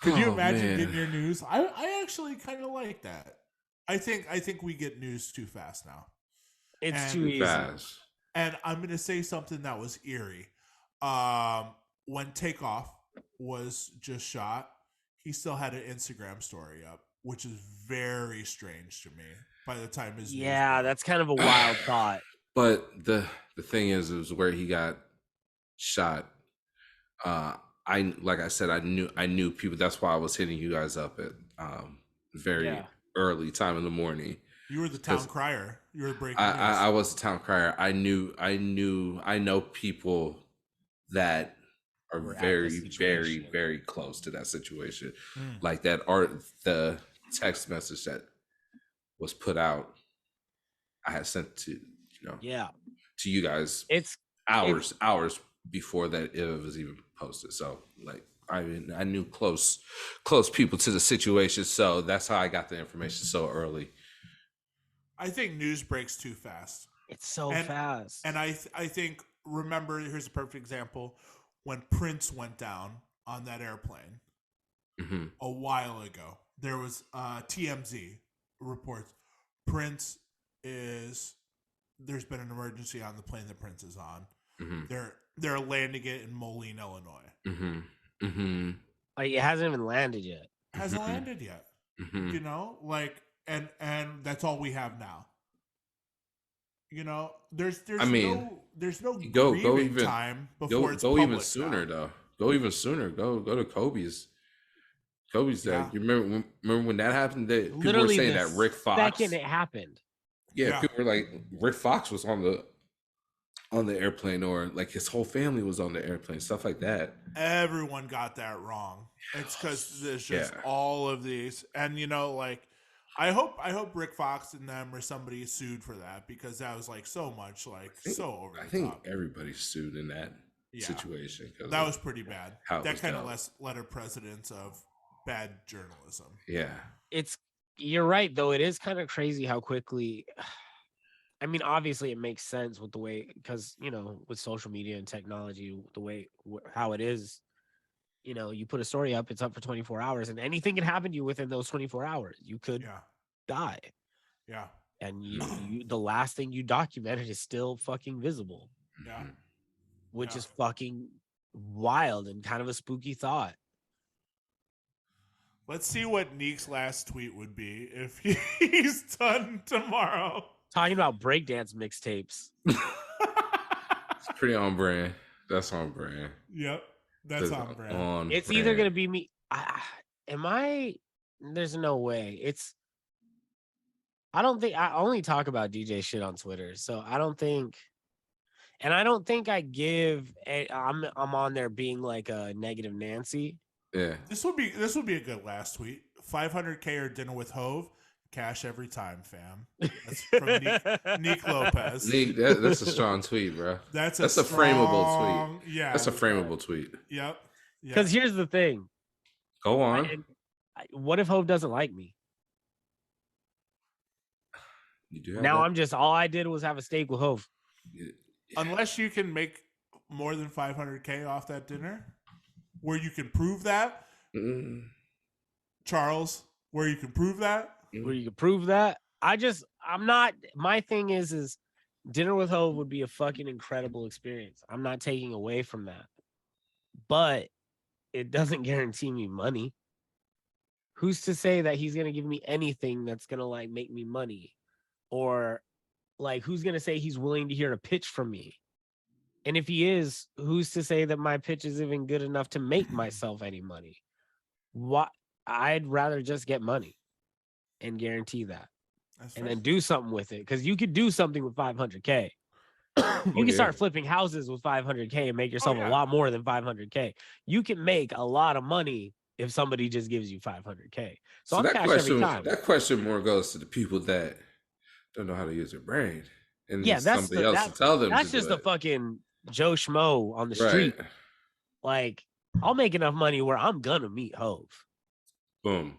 Could you imagine getting your news? I actually kind of like that. I think we get news too fast now. It's too easy. Fast. And I'm gonna say something that was eerie. When Takeoff was just shot, he still had an Instagram story up, which is very strange to me. By the time his that's kind of a wild thought. But the thing is where he got shot. Like I said, I knew people. That's why I was hitting you guys up at very early time in the morning. You were the town crier. You were breaking news. I was the town crier. I know people that are very, very, very close to that situation. Like that the text message that was put out, I had sent to to you guys. It's hours before that it was even posted. So like I knew close people to the situation, so that's how I got the information so early. I think news breaks too fast. It's so fast. And I think, remember, here's a perfect example. When Prince went down on that airplane a while ago, there was TMZ reports there's been an emergency on the plane that Prince is on. They're landing it in Moline, Illinois. Like, it hasn't even landed yet. Hasn't landed yet. You know, like, and that's all we have now. You know, there's no grieving time before it's public even sooner now. Though. Go even sooner. Go to Kobe's. Kobe's Day. You remember when that happened? That people were saying that Rick Fox. Second it happened. Yeah, people were like, Rick Fox was on the airplane, or like his whole family was on the airplane, stuff like that. Everyone got that wrong. It's because there's just all of these, and you know, like, I hope Rick Fox and them or somebody sued for that, because that was like so much, like, so over the top. I think everybody sued in that situation. That was pretty bad. That kind of led a precedence of bad journalism. Yeah. You're right, though. It is kind of crazy how quickly. I mean, obviously, it makes sense with the way, because, you know, with social media and technology, the way how it is, you know, you put a story up, it's up for 24 hours, and anything can happen to you within those 24 hours. You could die. Yeah. And you the last thing you documented is still fucking visible. Yeah. Which is fucking wild and kind of a spooky thought. Let's see what Neek's last tweet would be if he's done tomorrow. Talking about breakdance mixtapes. It's pretty on brand. That's on brand. Yep. That's on brand. It's either going to be me. There's no way. I don't think I only talk about DJ shit on Twitter. So I don't think I give, I'm on there being like a negative Nancy. Yeah. This would be a good last tweet. 500K or dinner with Hove. Cash every time, fam. That's from Neek Lopez. Neek, that's a strong tweet, bro. That's a frameable tweet. Yeah. That's a frameable tweet. Yep. Because here's the thing. Go on. What if Hove doesn't like me? You do. Now all I did was have a steak with Hove. Unless you can make more than 500K off that dinner, where you can prove that, Charles, where you can prove that. Where you can prove that. I'm not, my thing is dinner with Hove would be a fucking incredible experience. I'm not taking away from that. But it doesn't guarantee me money. Who's to say that he's going to give me anything that's going to like make me money? Or like, who's going to say he's willing to hear a pitch from me? And if he is, who's to say that my pitch is even good enough to make myself any money? What? I'd rather just get money and guarantee that. And then do something with it. Because you could do something with 500K. You can start flipping houses with 500K and make yourself a lot more than 500K. You can make a lot of money if somebody just gives you 500K. So I'm cash every time. That question more goes to the people that don't know how to use their brain. And somebody else to tell them. That's just the fucking Joe Schmo on the street. Like, I'll make enough money where I'm gonna meet Hove. Boom.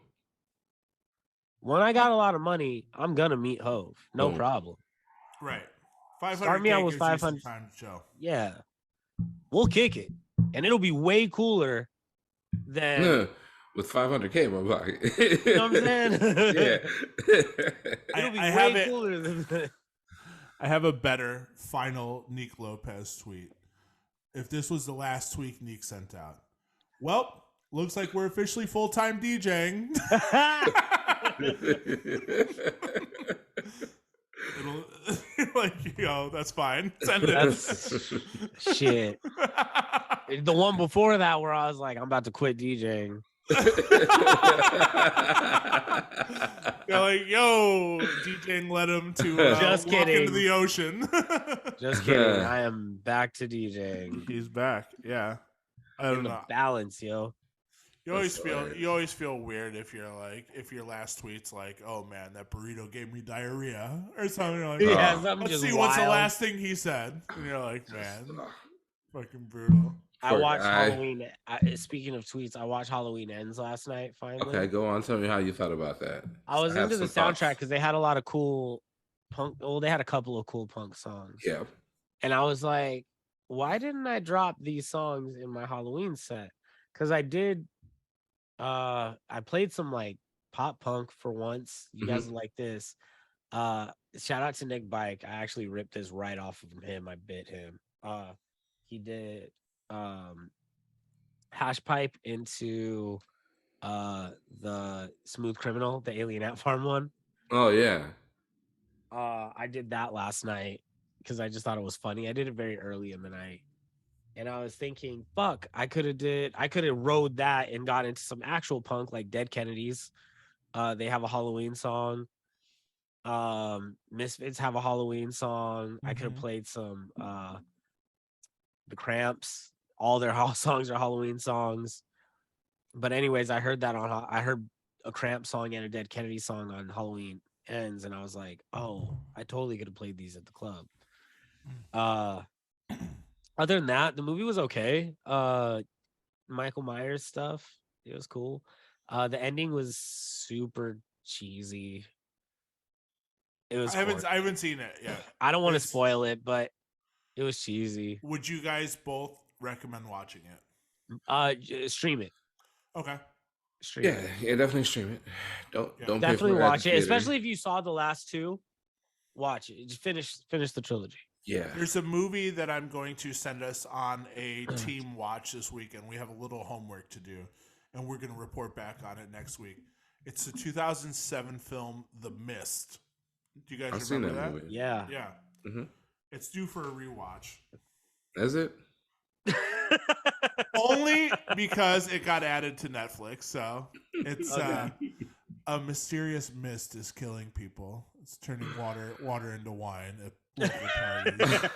When I got a lot of money, I'm gonna meet Hove. No problem. Right. 500K start me out with 500. Yeah, we'll kick it, and it'll be way cooler than with 500K, my pocket. You know what I'm saying? Yeah. It'll be way cooler than that. I have a better final Neek Lopez tweet. If this was the last tweet Neek sent out. Well, looks like we're officially full-time DJing. It'll, like, that's fine. Send it. That's shit. The one before that where I was like, I'm about to quit DJing. They're like, yo, DJing led him to just walk kidding. Into the ocean. Just kidding. I am back to DJing. He's back. Yeah. I don't know. Balance, yo. You always feel weird if your last tweet's like, oh man, that burrito gave me diarrhea or something. You're like, let's see what's the last thing he said. And you're like, man, fucking brutal. I watched Halloween. Speaking of tweets, I watched Halloween Ends last night. Finally. Okay, go on. Tell me how you thought about that. I was into the soundtrack because they had a lot of cool punk. Well, they had a couple of cool punk songs. Yeah. And I was like, why didn't I drop these songs in my Halloween set? Because I did. I played some like pop punk for once. You guys like this. Shout out to Nick Bike. I actually ripped this right off of him. I bit him. He did Hash Pipe into the Smooth Criminal, the Alien Ant Farm one. Oh yeah. I did that last night because I just thought it was funny. I did it very early in the night. And I was thinking, fuck, I could have rode that and got into some actual punk like Dead Kennedys. They have a Halloween song. Misfits have a Halloween song. I could have played some The Cramps. All their songs are Halloween songs. But anyways, I heard a Cramp song and a Dead Kennedy song on Halloween Ends, and I was like, oh, I totally could have played these at the club. Other than that, the movie was okay. Michael Myers stuff, it was cool. The ending was super cheesy. It was. I haven't seen it yet. I don't want to spoil it, but it was cheesy. Would you guys both recommend watching it? Stream it. Okay. Yeah, definitely stream it. Don't definitely watch it, especially if you saw the last two. Watch it. Just finish the trilogy. Yeah. There's a movie that I'm going to send us on a team watch this weekend. We have a little homework to do, and we're going to report back on it next week. It's the 2007 film The Mist. Do you guys remember that? Movie. Yeah. Yeah. Mm-hmm. It's due for a rewatch. Is it? Only because it got added to Netflix. So it's a mysterious mist is killing people. It's turning water into wine at local parties.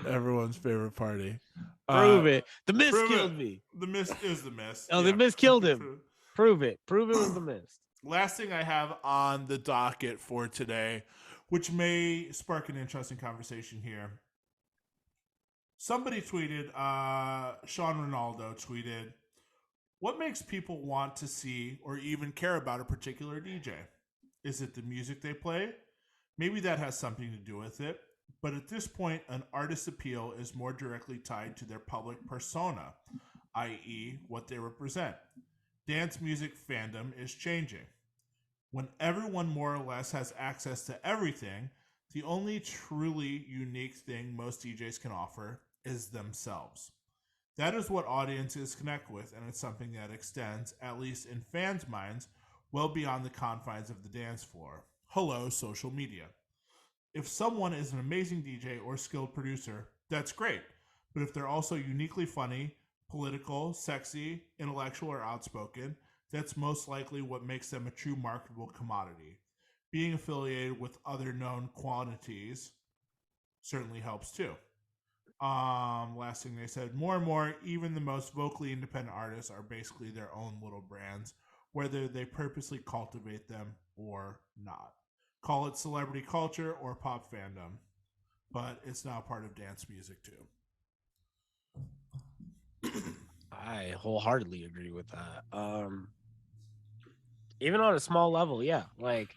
Everyone's favorite party. Prove it. The mist killed me. The mist is the mist. Oh, the mist killed him. Prove it. Prove it was the mist. Last thing I have on the docket for today, which may spark an interesting conversation here. Somebody tweeted, Sean Ronaldo tweeted, what makes people want to see or even care about a particular DJ? Is it the music they play? Maybe that has something to do with it. But at this point, an artist's appeal is more directly tied to their public persona, i.e. what they represent. Dance music fandom is changing. When everyone more or less has access to everything, the only truly unique thing most DJs can offer is themselves. That is what audiences connect with, and it's something that extends, at least in fans' minds, well beyond the confines of the dance floor. Hello, social media. If someone is an amazing DJ or skilled producer, that's great. But if they're also uniquely funny, political, sexy, intellectual, or outspoken, that's most likely what makes them a true marketable commodity. Being affiliated with other known quantities certainly helps too. Last thing they said, more and more, even the most vocally independent artists are basically their own little brands, whether they purposely cultivate them or not. Call it celebrity culture or pop fandom, but it's now part of dance music too. I wholeheartedly agree with that. Even on a small level, yeah. Like,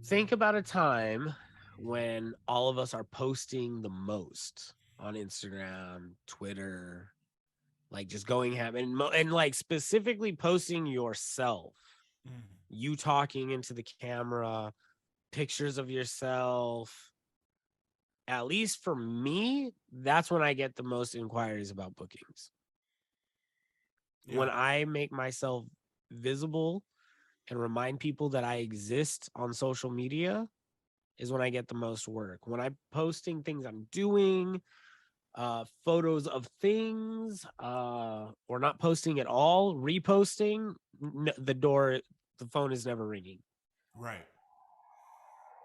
think about a time when all of us are posting the most on Instagram, Twitter, like just going ham and like specifically posting yourself, you talking into the camera, pictures of yourself. At least for me, that's when I get the most inquiries about bookings. Yeah. When I make myself visible and remind people that I exist on social media is when I get the most work. When I'm posting things I'm doing, photos of things, or not posting at all, reposting, the phone is never ringing. Right.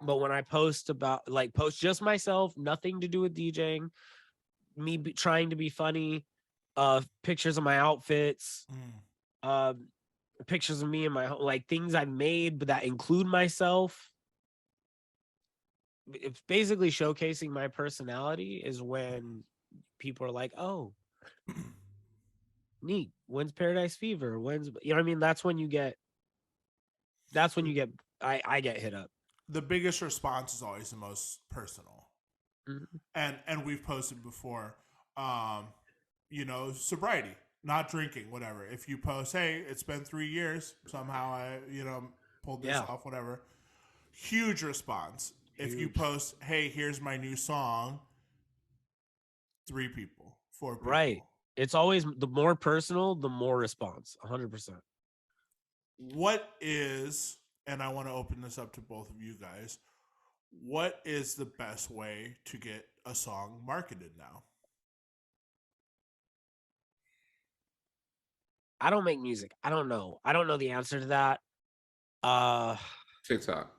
But when I post post just myself, nothing to do with DJing, me trying to be funny, pictures of my outfits, pictures of me and my like things I've made, but that include myself. It's basically showcasing my personality is when people are like, "Oh, Neek, when's Paradise Fever? When's you know what I mean?" That's when you get. I get hit up. The biggest response is always the most personal, and we've posted before. Sobriety, not drinking, whatever. If you post, hey, it's been 3 years, somehow I, pulled this off, whatever. Huge response. Huge. If you post, hey, here's my new song, 3 people, 4 people. Right. It's always the more personal, the more response. 100%. What is, and I want to open this up to both of you guys, what is the best way to get a song marketed now? I don't make music. I don't know. I don't know the answer to that. TikTok.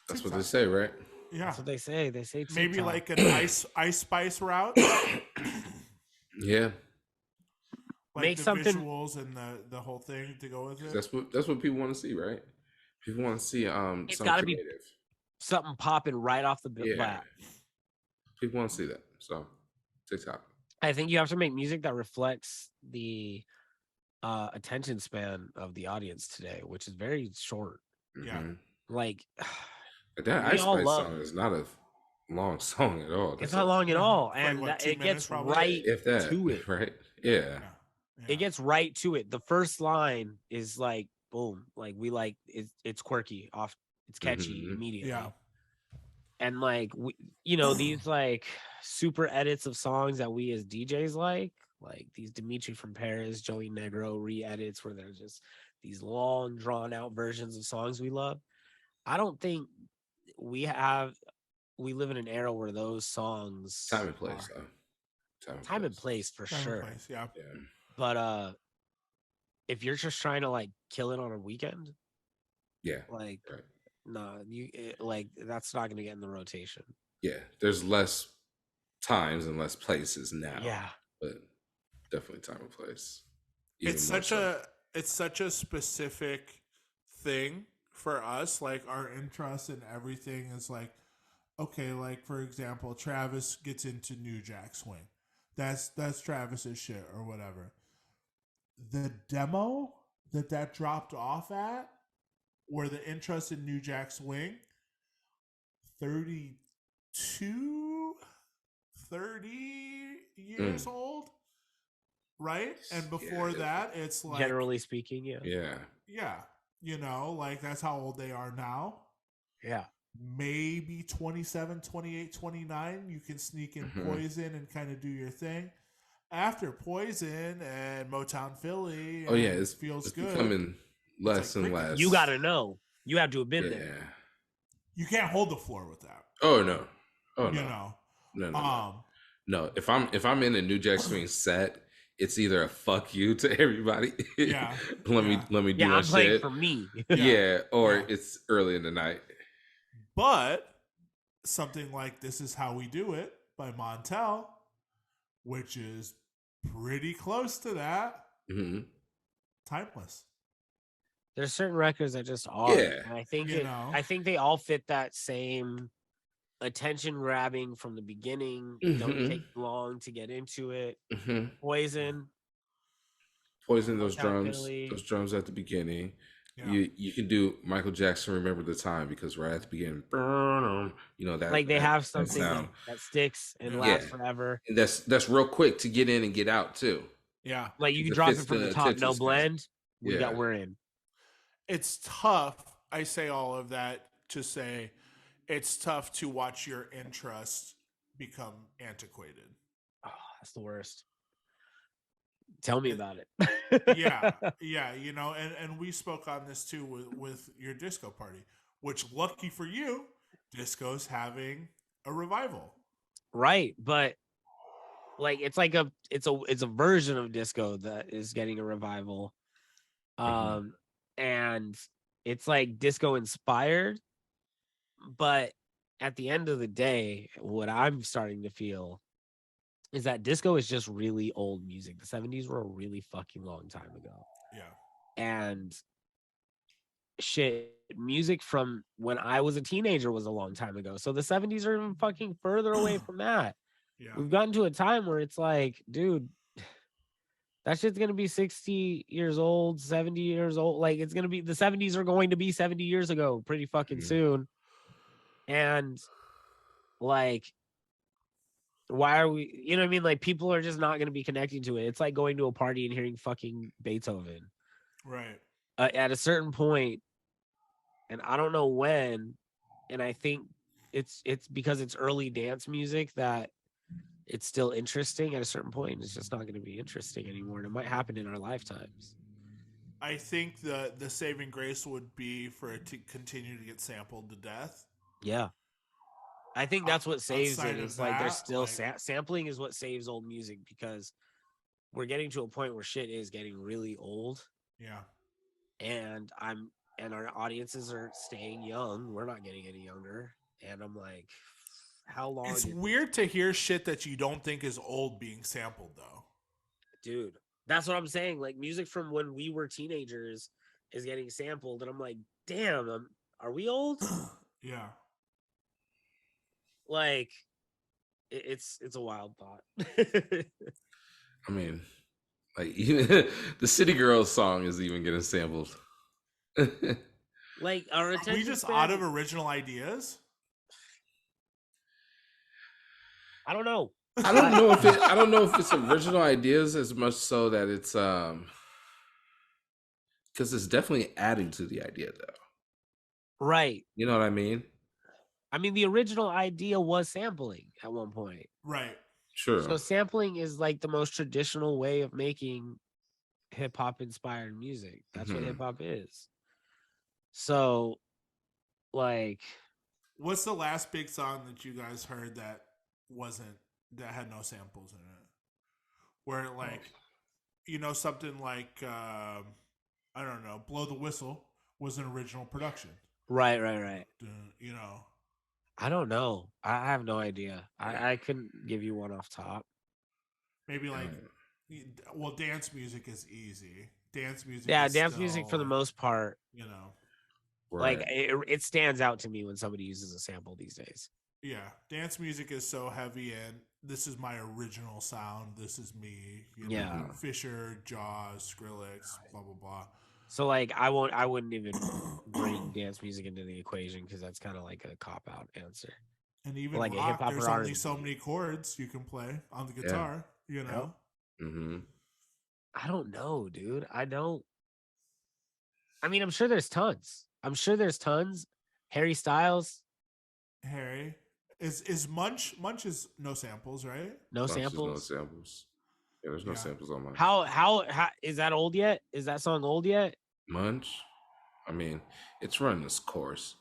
That's what they say, right? Yeah. That's what they say. They say TikTok. Maybe like an ice spice route. Yeah. Like make the something visuals and the whole thing to go with it. That's what people want to see, right? People want to see it's gotta creative. Be something popping right off the bat. People want to see that. So TikTok. I think you have to make music that reflects the attention span of the audience today, which is very short. Yeah. Like that Ice Spice song is not a long song at all. It's not long at all. And it gets right to it. Right? Yeah. It gets right to it. The first line is like, boom. Like we like it's quirky off. It's catchy immediately. Yeah. And like, these like super edits of songs that we as DJs like these Dimitri from Paris, Joey Negro re-edits where they're just these long drawn out versions of songs we love. I don't think we live in an era where those songs time and place though. Time and place for sure. Place, yeah. But if you're just trying to like kill it on a weekend, like nah, that's not gonna get in the rotation. Yeah, there's less times and less places now. Yeah, but definitely time and place. It's such a specific thing for us. Like our interest in everything is like, okay, like for example, Travis gets into New Jack Swing. That's Travis's shit or whatever. The demo that dropped off at, or the interest in New Jack Swing, 30 years old, right? And before that, it's like... Generally speaking, Yeah. Yeah. Like that's how old they are now. Yeah. Maybe 27, 28, 29, you can sneak in Poison and kind of do your thing. After Poison and Motown Philly, it feels good. It's becoming less and less. You got to know. You have to have been there. You can't hold the floor with that. Oh no. No. No, if I'm in a New Jack Swing set, it's either a fuck you to everybody. Yeah. let me do Yeah, my I'm playing shit. for me. Yeah, or Yeah. it's early in the night. But something like This Is How We Do It by Montel, which is pretty close to that. Mm-hmm. Timeless. There's certain records that just are. Yeah. And I think You know. I think they all fit that same attention grabbing from the beginning. Don't take long to get into it. Poison. Poison, those drums at the beginning. Yeah. You can do Michael Jackson Remember the Time, because right at the beginning, you know, that like they that, have something that sticks and lasts forever. And that's real quick to get in and get out too. Yeah. Like you can drop it from the top, no blend. We're in. It's tough. I say all of that to say it's tough to watch your interests become antiquated. Oh, that's the worst. Tell me about it. Yeah, you know, and we spoke on this too with your disco party, which lucky for you, disco's having a revival. Right, but like it's a version of disco that is getting a revival. And it's like disco inspired, but at the end of the day, what I'm starting to feel is that disco is just really old music. The 70s were a really fucking long time ago. Yeah. And shit, music from when I was a teenager was a long time ago. So the 70s are even fucking further away from that. Yeah. We've gotten to a time where it's like, dude, that shit's gonna be 60 years old, 70 years old. Like it's gonna be the 70s are going to be 70 years ago pretty fucking soon. And like, why are we, you know what I mean? Like people are just not gonna be connecting to it. It's like going to a party and hearing fucking Beethoven. Right. At a certain point, and I don't know when, and I think it's because it's early dance music that it's still interesting. At a certain point, it's just not going to be interesting anymore, and it might happen in our lifetimes. I think the saving grace would be for it to continue to get sampled to death. Yeah, I think that's what saves it. Is like there's still sampling is what saves old music, because we're getting to a point where shit is getting really old. Yeah, and our audiences are staying young. We're not getting any younger, and I'm like, how long? It's weird to hear shit that you don't think is old being sampled, though. Dude, that's what I'm saying. Like music from when we were teenagers is getting sampled, and I'm like, damn, are we old? Yeah. Like, it's a wild thought. I mean, like even the City Girls song is even getting sampled. Like, are we just out of original ideas? I don't know. I don't know if it's original ideas as much so that it's because it's definitely adding to the idea though. Right. You know what I mean? I mean, the original idea was sampling at one point. Right. Sure. So sampling is like the most traditional way of making hip hop inspired music. That's what hip hop is. So, like, what's the last big song that you guys heard that had no samples in it? Where like, you know, something like I don't know, Blow the Whistle was an original production. Right. You know, I don't know. I have no idea. I couldn't give you one off top. Maybe like, well, dance music is easy. Dance music. Yeah, dance music for the most part. You know, right. Like it stands out to me when somebody uses a sample these days. Yeah, dance music is so heavy, and this is my original sound. This is me. You know, Fisher, Jaws, Skrillex, blah blah blah. So like, I wouldn't even bring dance music into the equation, because that's kind of like a cop out answer. And even like rock, there's only so many chords you can play on the guitar. Yeah. You know. I don't know, dude. I mean, I'm sure there's tons. Harry Styles. Harry. Is Munch is no samples, right? No samples. Yeah, there's no samples on Munch. How is that old yet? Is that song old yet? Munch? I mean, it's running its course.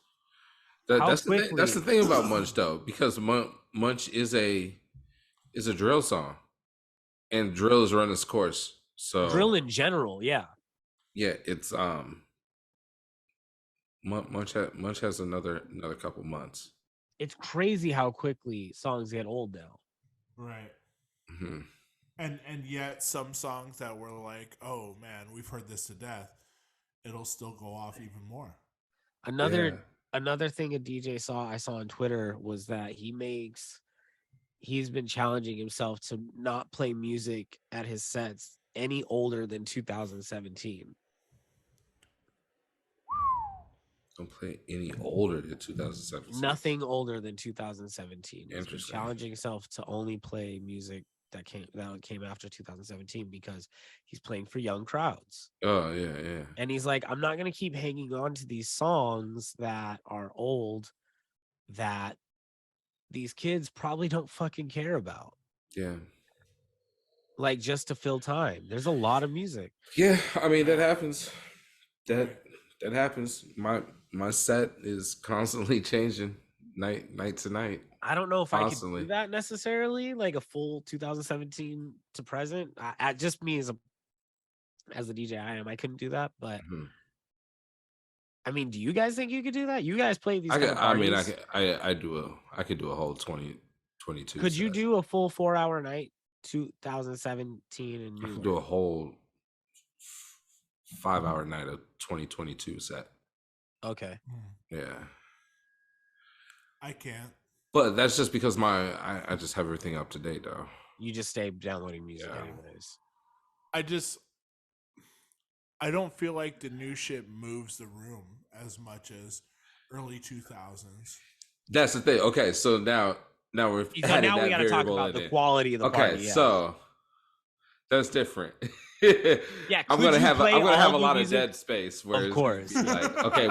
That's the thing about Munch though, because Munch is a It's a drill song, and drill is running its course. So drill in general, yeah. Yeah, it's Munch has another couple months. It's crazy how quickly songs get old now. Right. Mm-hmm. And yet some songs that were like, oh man, we've heard this to death, it'll still go off even more. Another thing a DJ I saw on Twitter was that he's been challenging himself to not play music at his sets any older than 2017. Don't play any older than 2017. Nothing older than 2017. He's been Interesting. challenging himself to only play music that came after 2017 because he's playing for young crowds. Oh yeah. And he's like, I'm not gonna keep hanging on to these songs that are old that these kids probably don't fucking care about. Yeah. Like just to fill time. There's a lot of music. Yeah, I mean that happens. That happens. My set is constantly changing night to night. I don't know if constantly. I could do that necessarily, like a full 2017 to present. I just me as a DJ I couldn't do that, but I mean, do you guys think you could do that? You guys play these I could do a whole 2022. Could you do a full 4-hour night 2017 and I could do a whole 5-hour night of 2022 set. Okay. Yeah. I can't. But that's just because I just have everything up to date though. You just stay downloading music anyways. I don't feel like the new shit moves the room as much as early 2000s. That's the thing. Okay, so now we're we got to talk about the quality of the party. Okay, so that's different. Yeah, I'm gonna have a lot of dead space. Where of course, like, okay,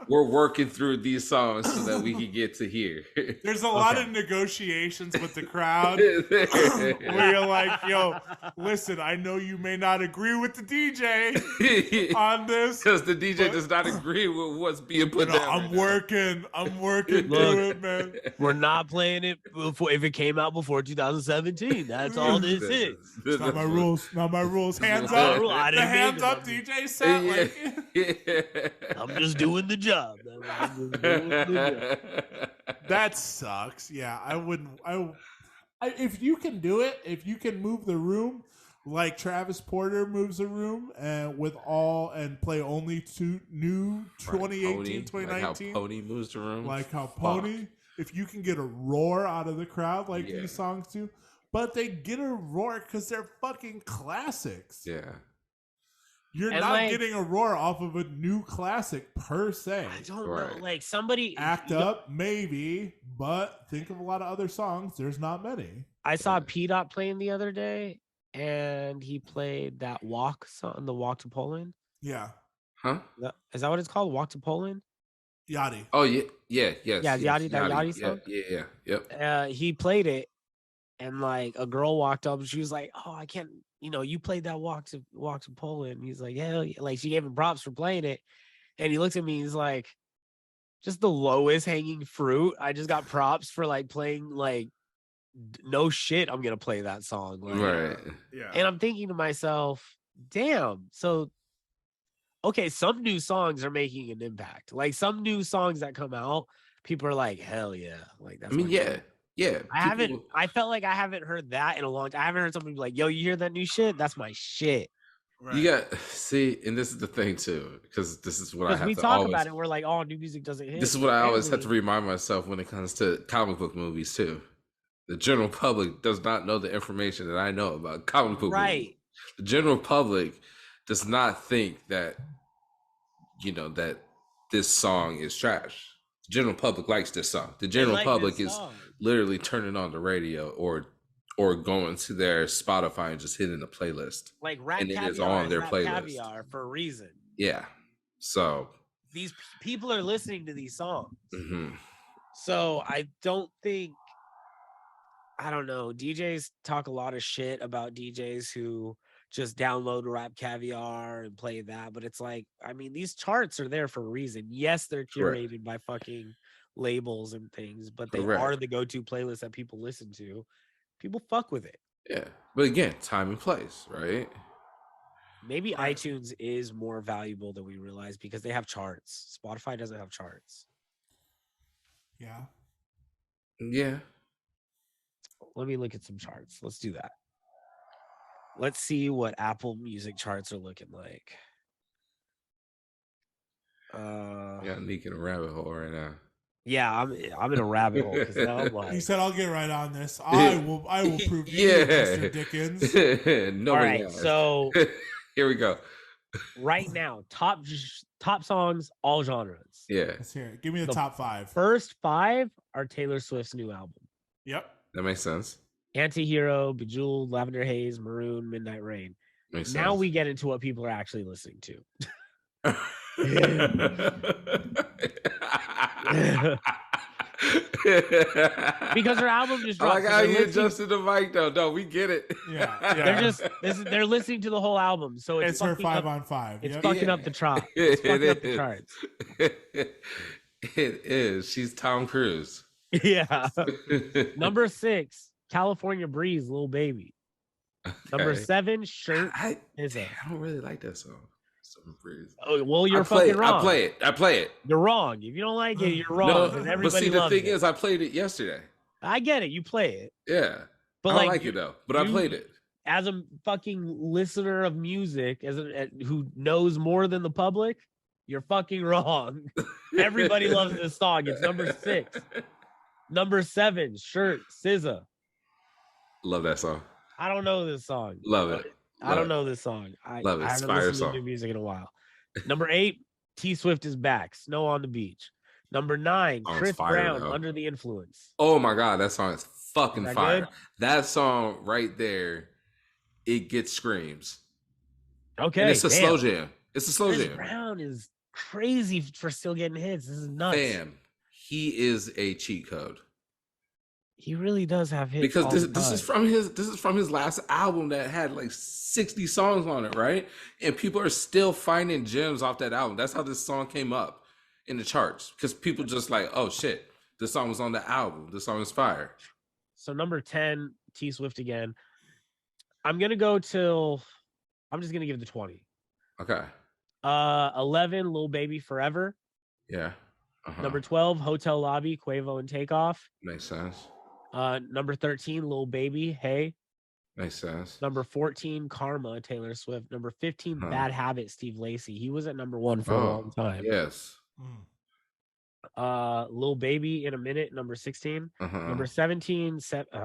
we're working through these songs so that we can get to here. There's a lot of negotiations with the crowd where you're like, "Yo, listen, I know you may not agree with the DJ on this because the DJ does not agree with what's being put down. I'm working through it, man. We're not playing it if it came out before 2017. That's all this is. It's not my rules. Not my rules. Hands up. The hands up DJ set. I'm just doing the job. That sucks. Yeah, I wouldn't. If you can do it, if you can move the room like Travis Porter moves the room and play only two new 2018, 2019. Like how Pony moves the room. Like how Pony. If you can get a roar out of the crowd like these songs do. But they get a roar because they're fucking classics. Yeah. You're not getting a roar off of a new classic per se. I don't know. Like somebody Act Up, maybe, but think of a lot of other songs. There's not many. I saw P Dot playing the other day, and he played that Walk song, the Walk to Poland. Yeah. Huh? Is that what it's called? Walk to Poland? Yachty. Oh yeah, yes. Yeah, Yachty, that Yachty song. Yeah, yep. He played it. And like a girl walked up and she was like, "Oh, I can't, you played that walk to Poland." And he's like, "Hell yeah." Like she gave him props for playing it. And he looks at me, he's like, just the lowest hanging fruit. I just got props for like playing like no shit, I'm gonna play that song. Like, right. Yeah. And I'm thinking to myself, damn, so okay, some new songs are making an impact. Like some new songs that come out, people are like, hell yeah. Like that's Yeah, I felt like I haven't heard that in a long time. I haven't heard somebody be like, "Yo, you hear that new shit? That's my shit." Right. You got and this is the thing too, because this is what I have we to talk always, about it. We're like, "Oh, new music doesn't hit." This is what I always have to remind myself when it comes to comic book movies too. The general public does not know the information that I know about comic book movies. The general public does not think that that this song is trash. The general public likes this song. The general public is literally turning on the radio or going to their Spotify and just hitting the playlist. Like Rap and Caviar it is on their playlist. Caviar for a reason. Yeah. So these people are listening to these songs. Mm-hmm. So I don't know. DJs talk a lot of shit about DJs who just download Rap Caviar and play that. But it's like, I mean, these charts are there for a reason. Yes, they're curated by fucking labels and things, but they are the go-to playlist that people listen to. People fuck with it. Yeah, but again, time and place, right? Maybe iTunes is more valuable than we realize because they have charts. Spotify doesn't have charts. Yeah. Yeah. Let me look at some charts. Let's do that. Let's see what Apple Music charts are looking like. I got Neek in a rabbit hole right now. Yeah, I'm in a rabbit hole because now I'm like. He said, "I'll get right on this. I will prove you, Mr. Dickens." Nobody else. So here we go. Right now, top songs, all genres. Yeah. Let's hear it. Give me the top 5. First 5 are Taylor Swift's new album. Yep. That makes sense. Antihero, Bejeweled, Lavender Haze, Maroon, Midnight Rain. Makes now sense. we get into what people are actually listening to. Because her album just dropped. I like how you adjusted the mic though. No, we get it. Yeah. They're listening to the whole album, so it's her 5 on 5. It's fucking up the chart. It's fucking up the charts. It is. She's Tom Cruise. Yeah. Number 6, California Breeze, Lil Baby. Okay. Number 7, Shirt. I don't really like that song. Oh, well, you're fucking wrong. I play it. You're wrong. If you don't like it, you're wrong. No, but see, the thing is, I played it yesterday. I get it. You play it. Yeah. But I don't like it though. But I played it. As a fucking listener of music, who knows more than the public, you're fucking wrong. Everybody loves this song. It's number 6. Number 7, Shirt, SZA. Love that song. I don't know this song. Love it. I don't know this song. I haven't listened to new music in a while. Number 8, T Swift is back. Snow on the Beach. Number 9, Chris Brown, Under the Influence. Oh my God, that song is fucking fire. Good? That song right there, it gets screams. Okay. And it's a slow jam. It's a slow Chris jam. Brown is crazy for still getting hits. This is nuts. Damn, he is a cheat code. He really does have hits. Because this is from his last album that had like 60 songs on it, right? And people are still finding gems off that album. That's how this song came up in the charts. Because people just like, oh shit, this song was on the album. This song is fire. So number 10, T Swift again. I'm just gonna give it the 20. Okay. 11, Lil Baby Forever. Yeah. Number 12, Hotel Lobby, Quavo and Takeoff. Makes sense. Number 13, Lil Baby, Hey. Makes sense. Number 14, Karma, Taylor Swift. Number 15, Bad Habit, Steve Lacy. He was at number 1 for a long time. Yes. Lil Baby, In a Minute, number 16. Number 17,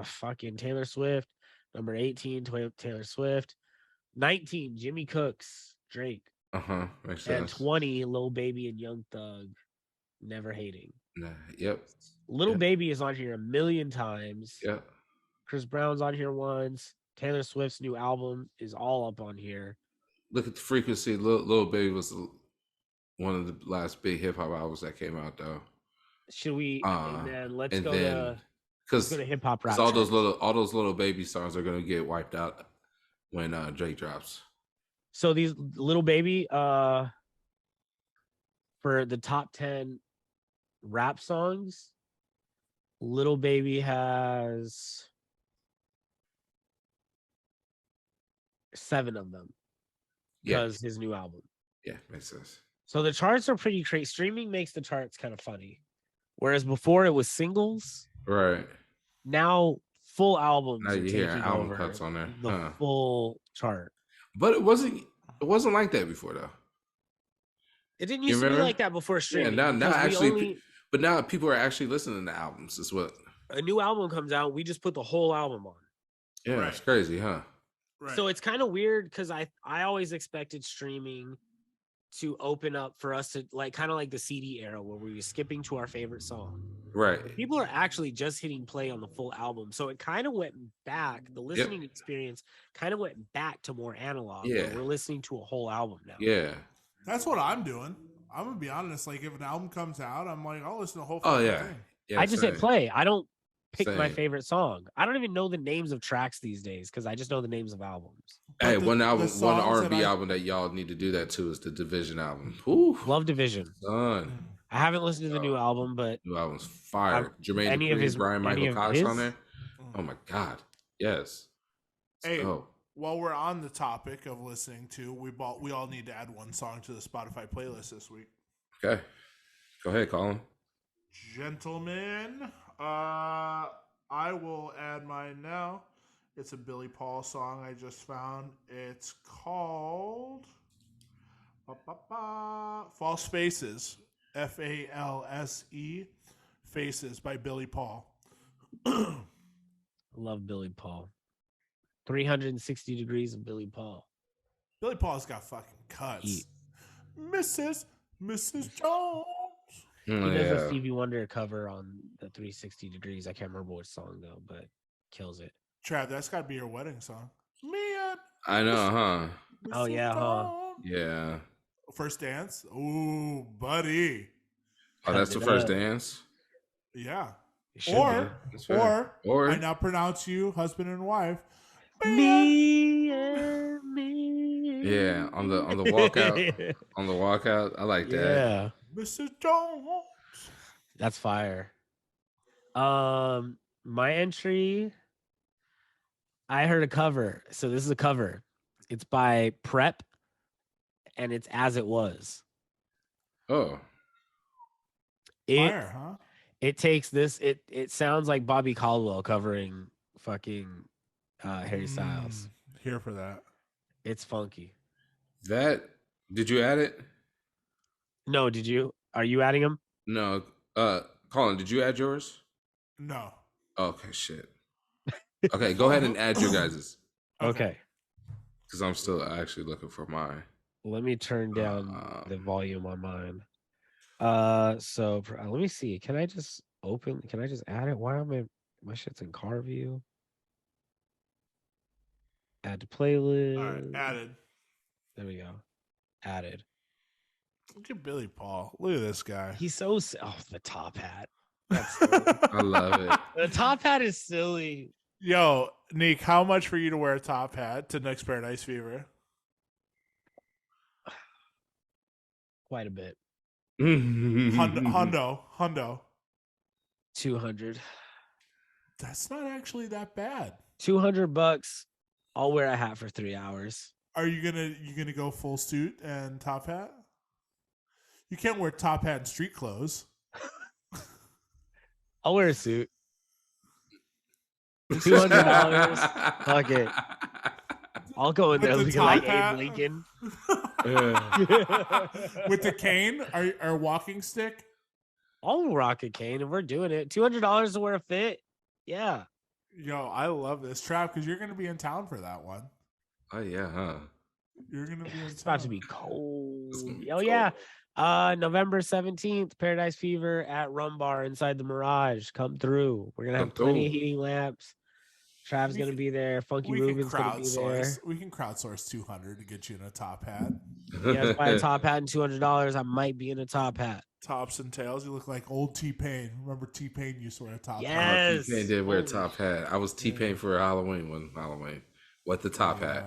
fucking Taylor Swift. Number 18, Taylor Swift. 19, Jimmy Cooks, Drake. Makes sense. And 20, Lil Baby and Young Thug, Never Hating. Yep. Little Baby is on here a million times. Yep. Chris Brown's on here once. Taylor Swift's new album is all up on here. Look at the frequency. Lil Baby was one of the last big hip hop albums that came out, though. Should we? And then let's go to hip hop rap. All those little baby songs are gonna get wiped out when Drake drops. So these Little Baby, for the top 10 rap songs, Little Baby has 7 of them because his new album. Yeah, makes sense. So the charts are pretty crazy. Streaming makes the charts kind of funny. Whereas before it was singles. Right. Now full albums now you hear album cuts on there. The full chart. But it wasn't like that before though. It didn't used to be like that before streaming. Yeah, now actually but now people are actually listening to albums as well. A new album comes out, we just put the whole album on. Yeah, It's crazy, huh? Right. So it's kind of weird because I always expected streaming to open up for us to kind of like the CD era where we were skipping to our favorite song. Right. People are actually just hitting play on the full album. So it kind of went back. The listening experience kind of went back to more analog. Yeah. We're listening to a whole album now. Yeah. That's what I'm doing. I'm going to be honest. Like, if an album comes out, I'm like, I'll listen to the whole thing. Yeah, I just hit play. I don't pick my favorite song. I don't even know the names of tracks these days because I just know the names of albums. Hey, one R&B album that y'all need to do that to is the Division album. Ooh, love Division. Son. I haven't listened to the new album, but new album's fire. Jermaine Dupri, Brian Michael Cox on there. Oh my God. Yes. Hey, while we're on the topic of listening to, we all need to add one song to the Spotify playlist this week. Okay. Go ahead, Colin. Gentlemen, I will add mine now. It's a Billy Paul song I just found. It's called False Faces. False Faces by Billy Paul. Love Billy Paul. 360 degrees of Billy Paul. Billy Paul's got fucking cuts. Mrs. Jones. He does a Stevie Wonder cover on the 360 degrees. I can't remember which song though, but kills it. Trav, that's got to be your wedding song. I know, huh? Oh yeah, huh? Yeah. First dance. Ooh, buddy. Oh, that's the first dance. Yeah. Or I now pronounce you husband and wife. Me and me. Yeah, on the walkout. On the walkout. I like that. Yeah. Mrs. Jones. That's fire. My entry, I heard a cover. So this is a cover. It's by Prep and it's As It Was. Oh. Fire, huh? It takes this, it sounds like Bobby Caldwell covering fucking Harry Styles. Here for that. It's funky. Did you add it? No, did you? Are you adding them? No. Colin, did you add yours? No. Okay, shit. Okay, go ahead and add your guys's. Okay. Because I'm still actually looking for mine. Let me turn down the volume on mine. So let me see. Can I just add it? Why am my shit's in car view? Add to playlist. All right, added. There we go. Added. Look at Billy Paul. Look at this guy. He's so the top hat. I love it. The top hat is silly. Yo, Neek, how much for you to wear a top hat to Next Paradise Fever? Quite a bit. Hundo. 200. That's not actually that bad. $200. I'll wear a hat for 3 hours. Are you gonna go full suit and top hat? You can't wear top hat and street clothes. I'll wear a suit. $200. Fuck it. I'll go in there looking like Abe Lincoln. With the cane or walking stick? I'll rock a cane if we're doing it. $200 to wear a fit? Yeah. Yo, I love this, Trav, because you're going to be in town for that one. Oh, yeah, huh? You're going to be in town. It's about to be cold. Oh, yeah. November 17th, Paradise Fever at Rum Bar inside the Mirage. Come through. We're going to have plenty of heating lamps. Trav's going to be there. Funky Ruben's going to be there. We can crowdsource 200 to get you in a top hat. Yeah, buy a top hat and $200. I might be in a top hat. Tops and tails. You look like old T-Pain. Remember T-Pain used to wear a top hat? Yes. T-Pain did wear a top hat. I was T-Pain for Halloween. What the top hat?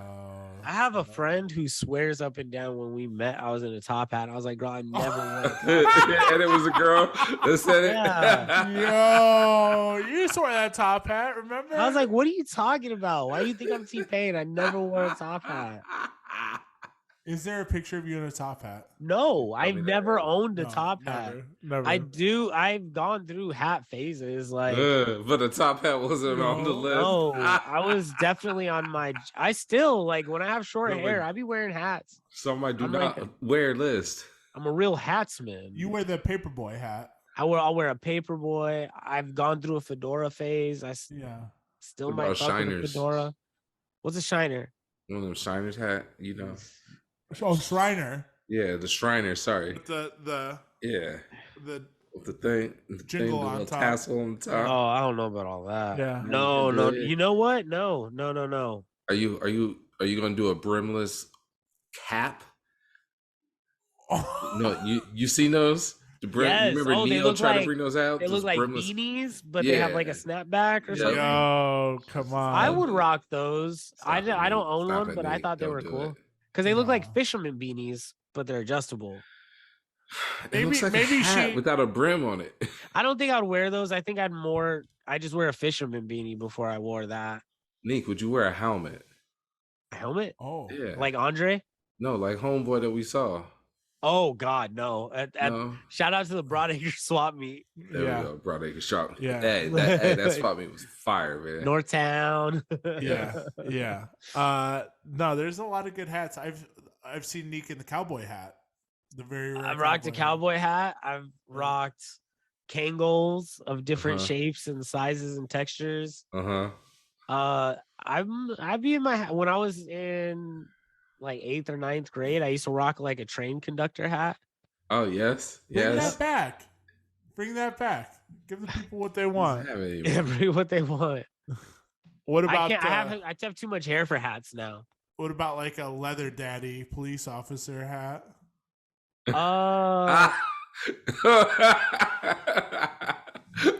I have a friend who swears up and down when we met I was in a top hat. I was like, girl, I never wore And it was a girl that said it. Yeah. Yo, you used to wear that top hat, remember? I was like, what are you talking about? Why do you think I'm T-Pain? I never wore a top hat. Is there a picture of you in a top hat? No, I've never owned a top hat. Never. I've gone through hat phases. Like, but the top hat wasn't on the list. No, I was definitely on my. I still like when I have short hair. I be wearing hats. Somebody wear list. I'm a real hatsman. You wear the paperboy hat. I'll wear a paperboy. I've gone through a fedora phase. Still might fuck with a fedora. What's a shiner? One of them Shiners hat, you know. Oh, Shriner. Yeah, the Shriner. Sorry. With the thing, jingle on top, tassel on top. Oh, I don't know about all that. Yeah. No. You know what? No. Are you gonna do a brimless cap? No, you seen those? The brim. Yes. You remember Neo trying to bring those out? They look like brimless beanies, but they have like a snapback or something. Yo, come on! I would rock those. I don't own one, but I thought they were cool. Because they look like fisherman beanies, but they're adjustable. It looks like a hat without a brim on it. I don't think I'd wear those. I think I just wear a fisherman beanie before I wore that. Neek, would you wear a helmet? A helmet? Oh, Yeah. Like Andre? No, like homeboy that we saw. Oh God, no! No. Shout out to the Broadacre swap meet. There we go. Broadacre shop. Yeah. Hey, that swap meet was fire, man. Northtown. Yeah. No, there's a lot of good hats. I've seen Neek in the cowboy hat. The very rare I've rocked a cowboy hat. I've rocked Kangles of different shapes and sizes and textures. I'd be in my when I was in like 8th or 9th grade, I used to rock like a train conductor hat. Oh yes. Bring that back. Bring that back. Give the people what they want. Bring what they want. What about I have too much hair for hats now. What about like a leather daddy police officer hat?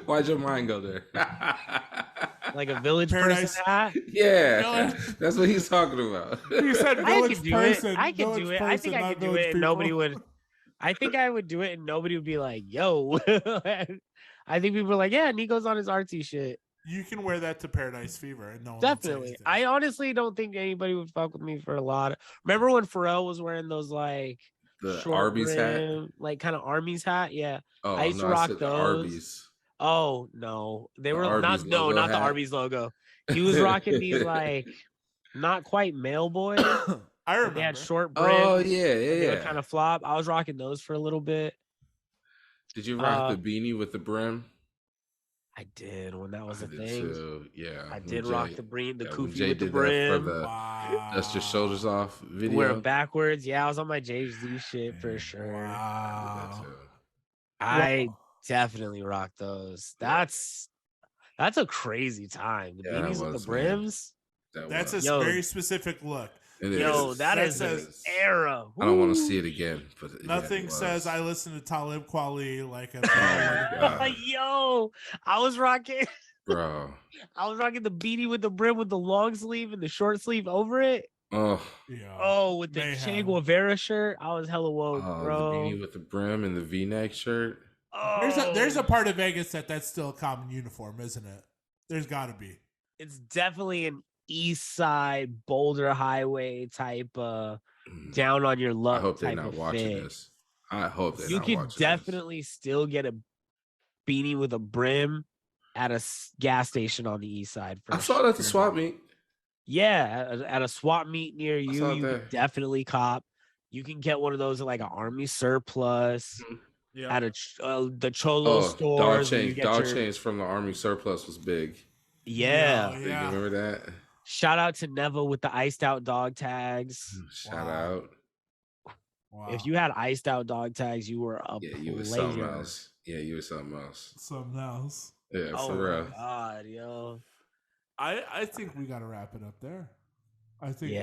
Why'd your mind go there? Like a village person hat? Yeah, that's what he's talking about. You said village person. I could do it. I think I could do it and nobody would. I think I would do it and nobody would be like, yo. I think people are like, yeah, Nico's on his artsy shit. You can wear that to Paradise Fever and no one definitely. I honestly don't think anybody would fuck with me for a lot. Remember when Pharrell was wearing those like the Arby's hat? Like kind of Arby's hat? Yeah. Oh, I used to rock those. Arby's. Oh no, they were not the Arby's logo. He was rocking these like not quite male boys. I remember they had short brims. Oh yeah. They would kind of flop. I was rocking those for a little bit. Did you rock the beanie with the brim? I did when that was a thing. Too. Yeah, I did rock the kufi with the brim. Dust your shoulders off video. Wear them backwards. Yeah, I was on my Jay-Z shit for sure. Wow. I definitely rock those. That's a crazy time. The beanies with the brims. That's a very specific look. That is an era. I don't want to see it again. But nothing says I listen to Talib Kweli like a. Yo, I was rocking. Bro. I was rocking the beanie with the brim with the long sleeve and the short sleeve over it. Oh. Yeah. Oh, with the Che Guevara shirt. I was hella woke, bro. The beanie with the brim and the V-neck shirt. Oh. There's a part of Vegas that's still a common uniform, isn't it? There's got to be. It's definitely an East Side Boulder Highway type down on your luck. I hope they're not watching this. I hope they're not watching this. You could definitely still get a beanie with a brim at a gas station on the East Side. I saw that at the swap meet. Yeah, at a swap meet near you, you can definitely cop. You can get one of those at like an Army surplus. Yeah. At the Cholo stores. Dog chains from the Army surplus was big. Yeah. You remember that? Shout out to Neville with the iced out dog tags. Shout out. Wow. If you had iced out dog tags, you were a you were something else. Yeah, you were something else. Something else. Yeah, for real. God, yo. I think we gotta wrap it up there. I think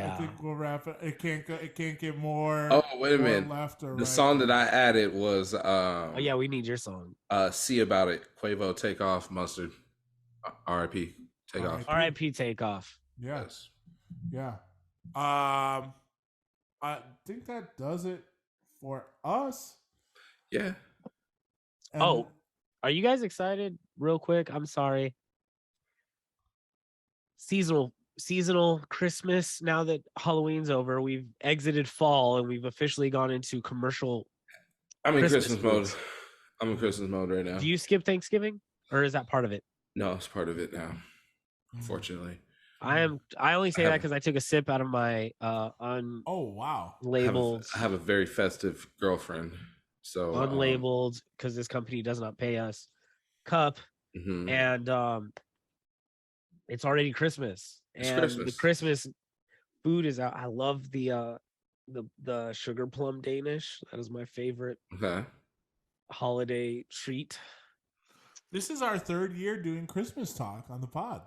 we'll wrap it. It can't get more. Oh, wait a minute. Left or the right. song that I added was oh yeah, we need your song. See About It. Quavo, Take Off, Mustard. R.I.P. Take Off. R.I.P. Take Off. Yes. Yeah. I think that does it for us. Yeah. And are you guys excited? Real quick, I'm sorry. Seasonal Christmas. Now that Halloween's over, we've exited fall and we've officially gone into commercial. I'm in Christmas mode. I'm in Christmas mode right now. Do you skip Thanksgiving, or is that part of it? No, it's part of it now. Unfortunately, I only say that because I took a sip out of my unlabeled. I have a very festive girlfriend, so unlabeled because this company does not pay us. Cup and it's already Christmas. The Christmas food is out. I love the sugar plum Danish. That is my favorite holiday treat. This is our 3rd year doing Christmas talk on the pod.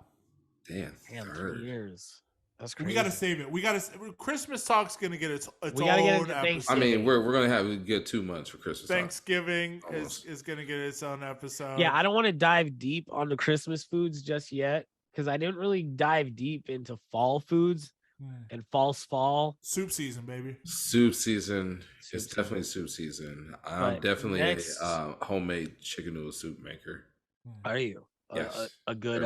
Damn 3 years. That's crazy. We gotta save it. Christmas talk's gonna get its own episode. I mean, we're gonna have a good 2 months for Christmas. Thanksgiving is gonna get its own episode. Yeah, I don't want to dive deep on the Christmas foods just yet because I didn't really dive deep into fall foods and false fall. Soup season, baby. Soup season. It's definitely soup season. I'm definitely a homemade chicken noodle soup maker. Are you? Yes. A good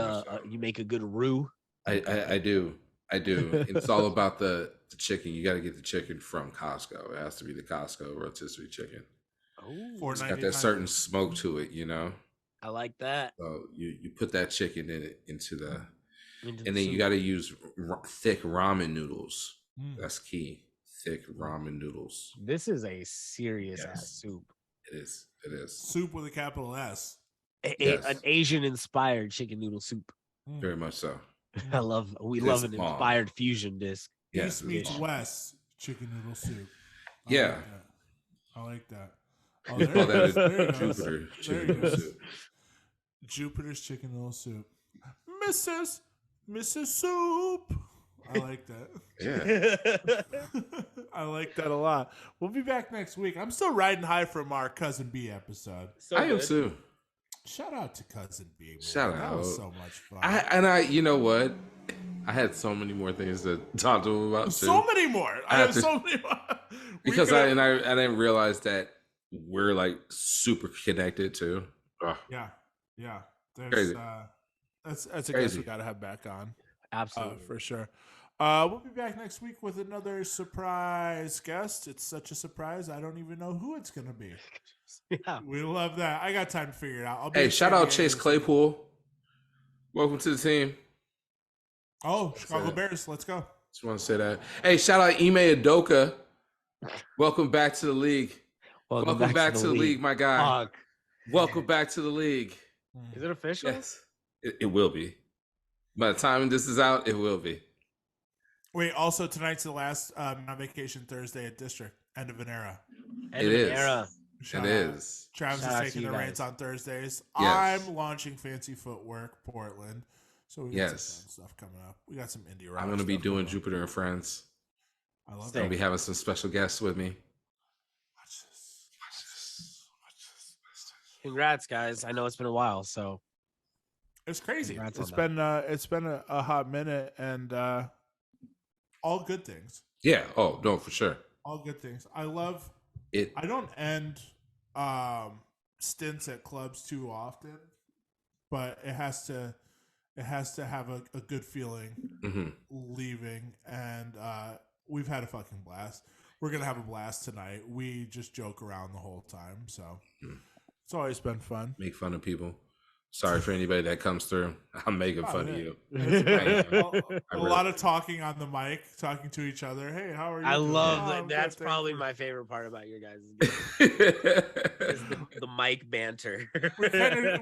you make a good roux? I do. I do. It's all about the chicken. You got to get the chicken from Costco. It has to be the Costco rotisserie chicken. Oh, it's got that certain smoke to it, you know. I like that. So you put that chicken into the and then soup. you got to use thick ramen noodles. That's key. Thick ramen noodles. This is a serious ass soup. It is. It is soup with a capital S. An Asian inspired chicken noodle soup. Very much so. We love an inspired fusion disc. East meets West chicken noodle soup. I like that. Oh, there Jupiter chicken noodle soup. Jupiter's chicken noodle soup. Mrs. Soup. I like that. Yeah. I like that a lot. We'll be back next week. I'm still riding high from our Cousin B episode. I am too. Shout out to Cousin B. Man. Shout out. That was so much fun. I you know what? I had so many more things to talk to him about. Too. So many more. I have so many more. Because I didn't realize that we're like super connected too. Ugh. Yeah. There's, crazy. That's a guest we got to have back on. Absolutely. For sure. We'll be back next week with another surprise guest. It's such a surprise. I don't even know who it's going to be. Yeah. We love that. I got time to figure it out. Hey, shout out Chase Claypool. Welcome to the team. Oh, Chicago Bears. Let's go. Just want to say that. Hey, shout out Ime Udoka. Welcome back to the league. Welcome back to the league, my guy. Fuck. Welcome back to the league. Is it official? Yes. It will be. By the time this is out, it will be. Wait, also tonight's the last non-vacation Thursday at District. End of an era. It is. Travis is taking the reins on Thursdays. Yes. I'm launching Fancy Footwork Portland. So we got some stuff coming up. We got some indie rock. I'm going to be doing Jupiter and Friends. I love that. I'll be having some special guests with me. Watch this. Congrats, guys. I know it's been a while, so it's crazy. It's been a hot minute, and all good things. Yeah. Oh no, for sure. All good things. I love it. I don't end stints at clubs too often, but it has to have a good feeling leaving, and we've had a fucking blast. We're gonna have a blast tonight. We just joke around the whole time, so it's always been fun. Make fun of people. Sorry for anybody that comes through. I'm making fun of you. A lot of talking on the mic, talking to each other. Hey, how are you? I love that. That's probably my favorite part about your guys' game. Is the mic banter.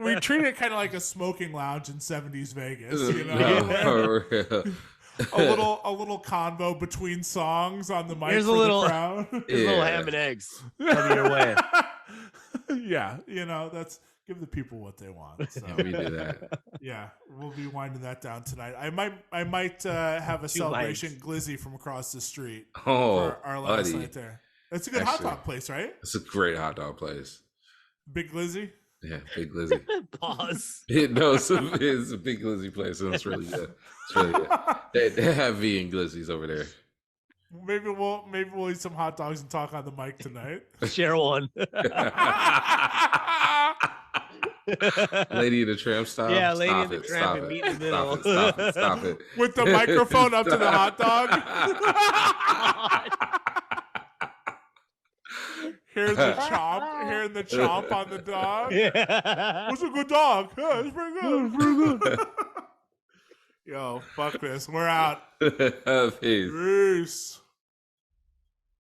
We treat it kind of like a smoking lounge in 70s Vegas, you know? A little convo between songs on the mic. Here's for the crowd. Here's a little ham and eggs coming your way. Yeah, that's give the people what they want. So. Yeah, we do that. Yeah, we'll be winding that down tonight. I might have a celebration glizzy from across the street. For our last night there. That's a good hot dog place, right? It's a great hot dog place. Big Glizzy. Yeah, Big Glizzy. Pause. It's a Big Glizzy place, and it's really good. It's really good. They have vegan glizzies over there. Maybe we'll eat some hot dogs and talk on the mic tonight. Share one. Lady in the Tramp style. Yeah, Lady in the Tramp and meet in the middle. Stop it. With the microphone up to the hot dog. Hearing the chomp on the dog. Yeah. What's a good dog? Yeah, it's pretty good. It's pretty good. Yo, fuck this. We're out. Peace. Peace.